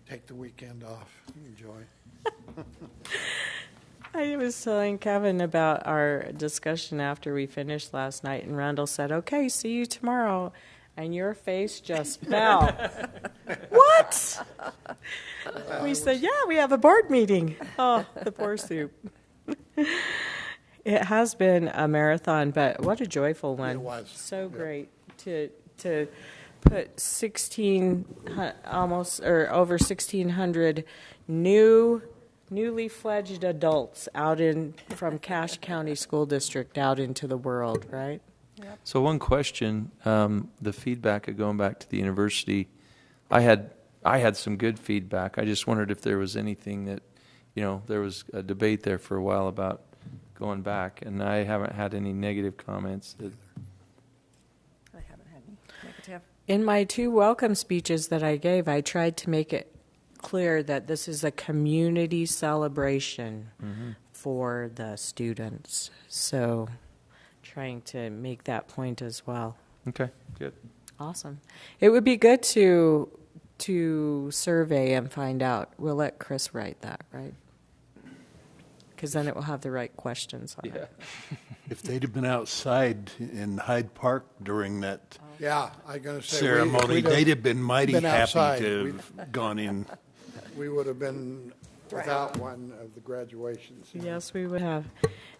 Take the weekend off. Enjoy. I was telling Kevin about our discussion after we finished last night, and Randall said, okay, see you tomorrow. And your face just fell. What? We said, yeah, we have a board meeting. Oh, the poor soup. It has been a marathon, but what a joyful one. It was. So great to put 16, almost, or over 1,600 newly fledged adults out from Cache County School District out into the world, right? Yep. So one question, the feedback of going back to the university, I had some good feedback. I just wondered if there was anything that, there was a debate there for a while about going back, and I haven't had any negative comments. I haven't had any negative. In my 2 welcome speeches that I gave, I tried to make it clear that this is a community celebration for the students. So trying to make that point as well. Okay, good. Awesome. It would be good to survey and find out. We'll let Chris write that, right? Because then it will have the right questions on it. If they'd have been outside in Hyde Park during that Yeah, I'm going to say ceremony, they'd have been mighty been happy outside. to have gone in. We would have been without one of the graduations. Yes, we would have.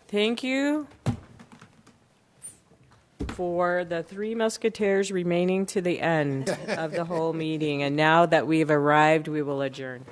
Thank you for the 3 musketeers remaining to the end of the whole meeting. And now that we've arrived, we will adjourn.